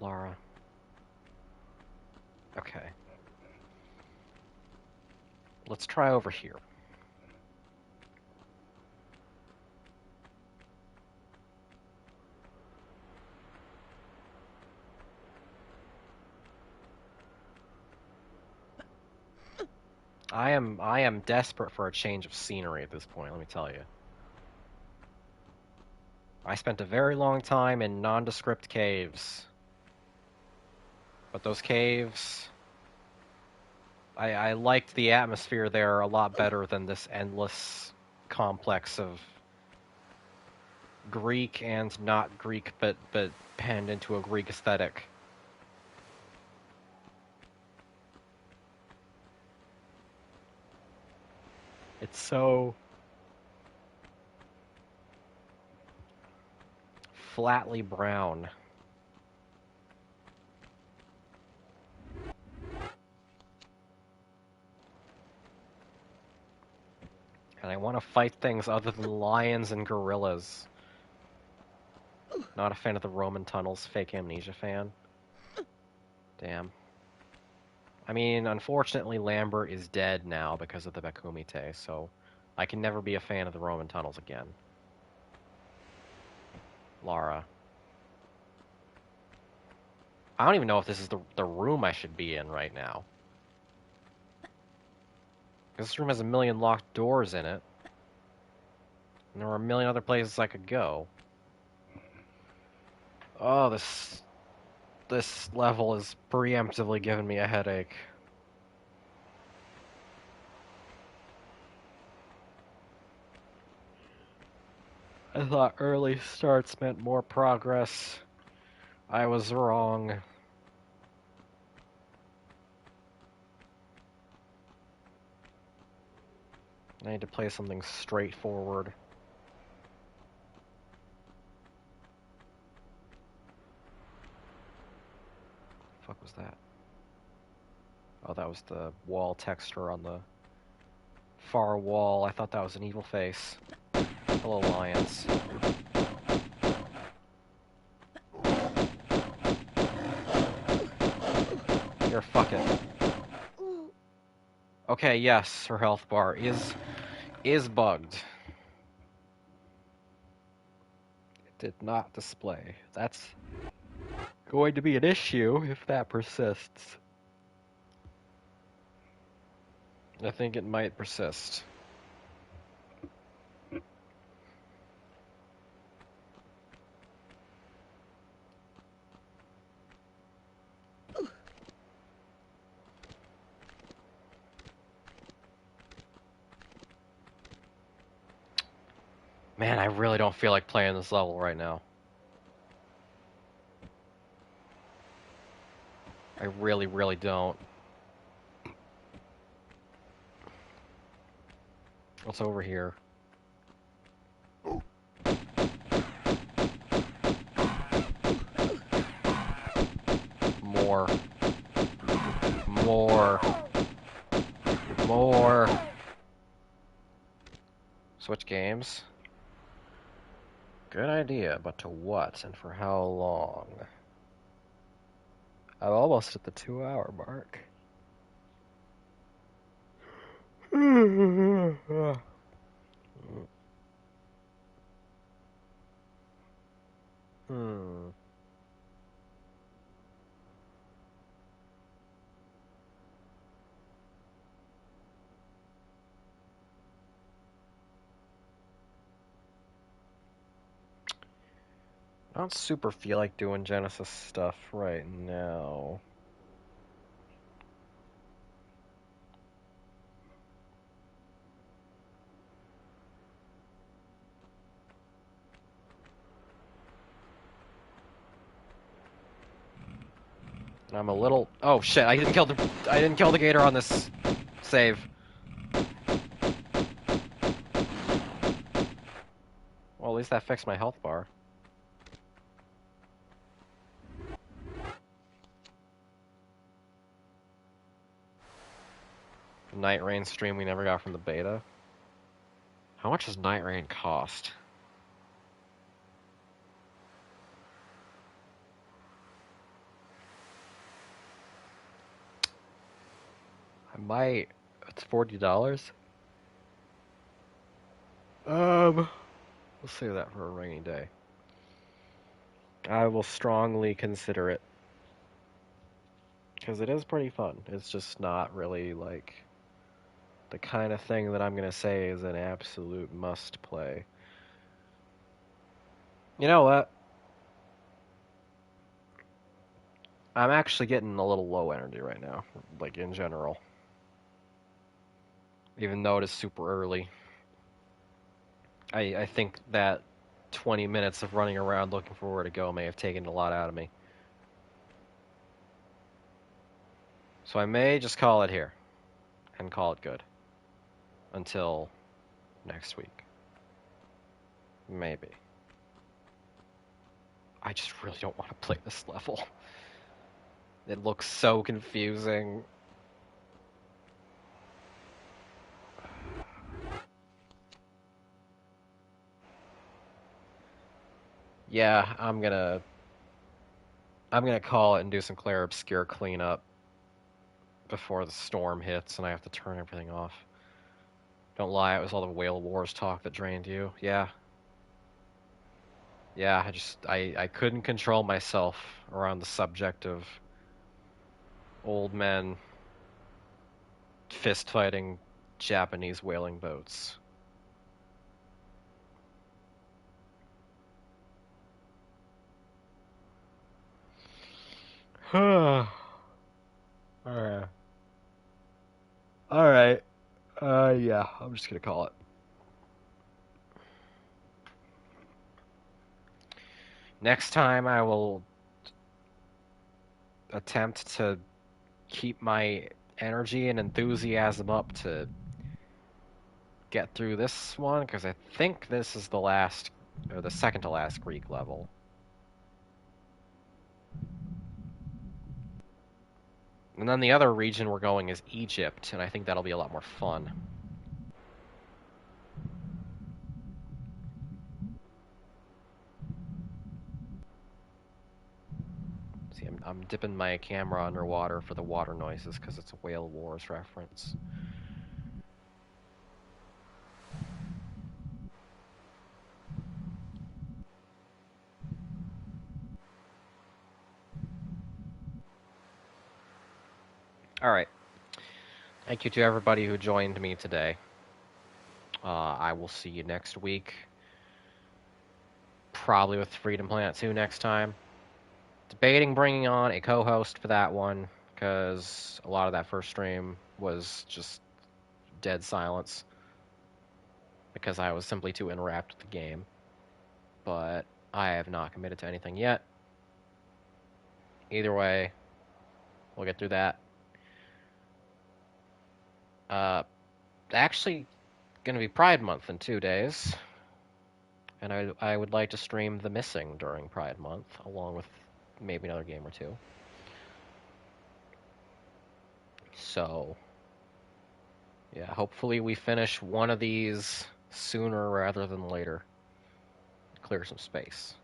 Lara. Okay. Let's try over here. I am desperate for a change of scenery at this point, let me tell you. I spent a very long time in nondescript caves. But those caves... I liked the atmosphere there a lot better than this endless complex of Greek and not Greek, but penned into a Greek aesthetic. It's so flatly brown. want to fight things other than lions and gorillas. Not a fan of the Roman tunnels, fake amnesia fan. Damn. I mean, unfortunately, Lambert is dead now because of the Bakumite, so I can never be a fan of the Roman tunnels again. Lara. I don't even know if this is the room I should be in right now. This room has a million locked doors in it. And there are a million other places I could go. Oh, this level is preemptively giving me a headache. I thought early starts meant more progress. I was wrong. I need to play something straightforward. The fuck was that? Oh, that was the wall texture on the far wall. I thought that was an evil face. Hello, lions. Here, fuck it. Okay, yes, her health bar is bugged. It did not display. That's going to be an issue if that persists. I think it might persist. Man, I really don't feel like playing this level right now. I really, really don't. What's over here? More. More. More. Switch games? Good idea, but to what and for how long? I'm almost at the 2-hour mark. I don't super feel like doing Genesis stuff right now. I'm a little... Oh shit, I didn't kill the gator on this save. Well, at least that fixed my health bar. Night Rain stream we never got from the beta. How much does Night Rain cost? I might... It's $40? We'll save that for a rainy day. I will strongly consider it. Because it is pretty fun. It's just not really, like, the kind of thing that I'm going to say is an absolute must-play. You know what? I'm actually getting a little low energy right now, like, in general. Even though it is super early. I think that 20 minutes of running around looking for where to go may have taken a lot out of me. So I may just call it here. And call it good. Until next week. Maybe. I just really don't want to play this level. It looks so confusing. Yeah, I'm gonna call it and do some Claire Obscure cleanup before the storm hits and I have to turn everything off. Don't lie, it was all the Whale Wars talk that drained you. Yeah. Yeah, I couldn't control myself around the subject of old men fist fighting Japanese whaling boats. Alright. Alright. Yeah, I'm just gonna call it. Next time I will attempt to keep my energy and enthusiasm up to get through this one, because I think this is the last, or the second to last Greek level. And then the other region we're going is Egypt, and I think that'll be a lot more fun. See, I'm dipping my camera underwater for the water noises, because it's a Whale Wars reference. Alright. Thank you to everybody who joined me today. I will see you next week. Probably with Freedom Planet 2 next time. Debating bringing on a co-host for that one, because a lot of that first stream was just dead silence, because I was simply too enwrapped with the game. But I have not committed to anything yet. Either way, we'll get through that. Actually, going to be Pride Month in 2 days, and I would like to stream The Missing during Pride Month, along with maybe another game or two. So, yeah, hopefully we finish one of these sooner rather than later. Clear some space.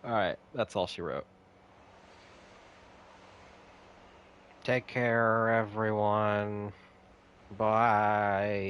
Alright, that's all she wrote. Take care, everyone. Bye.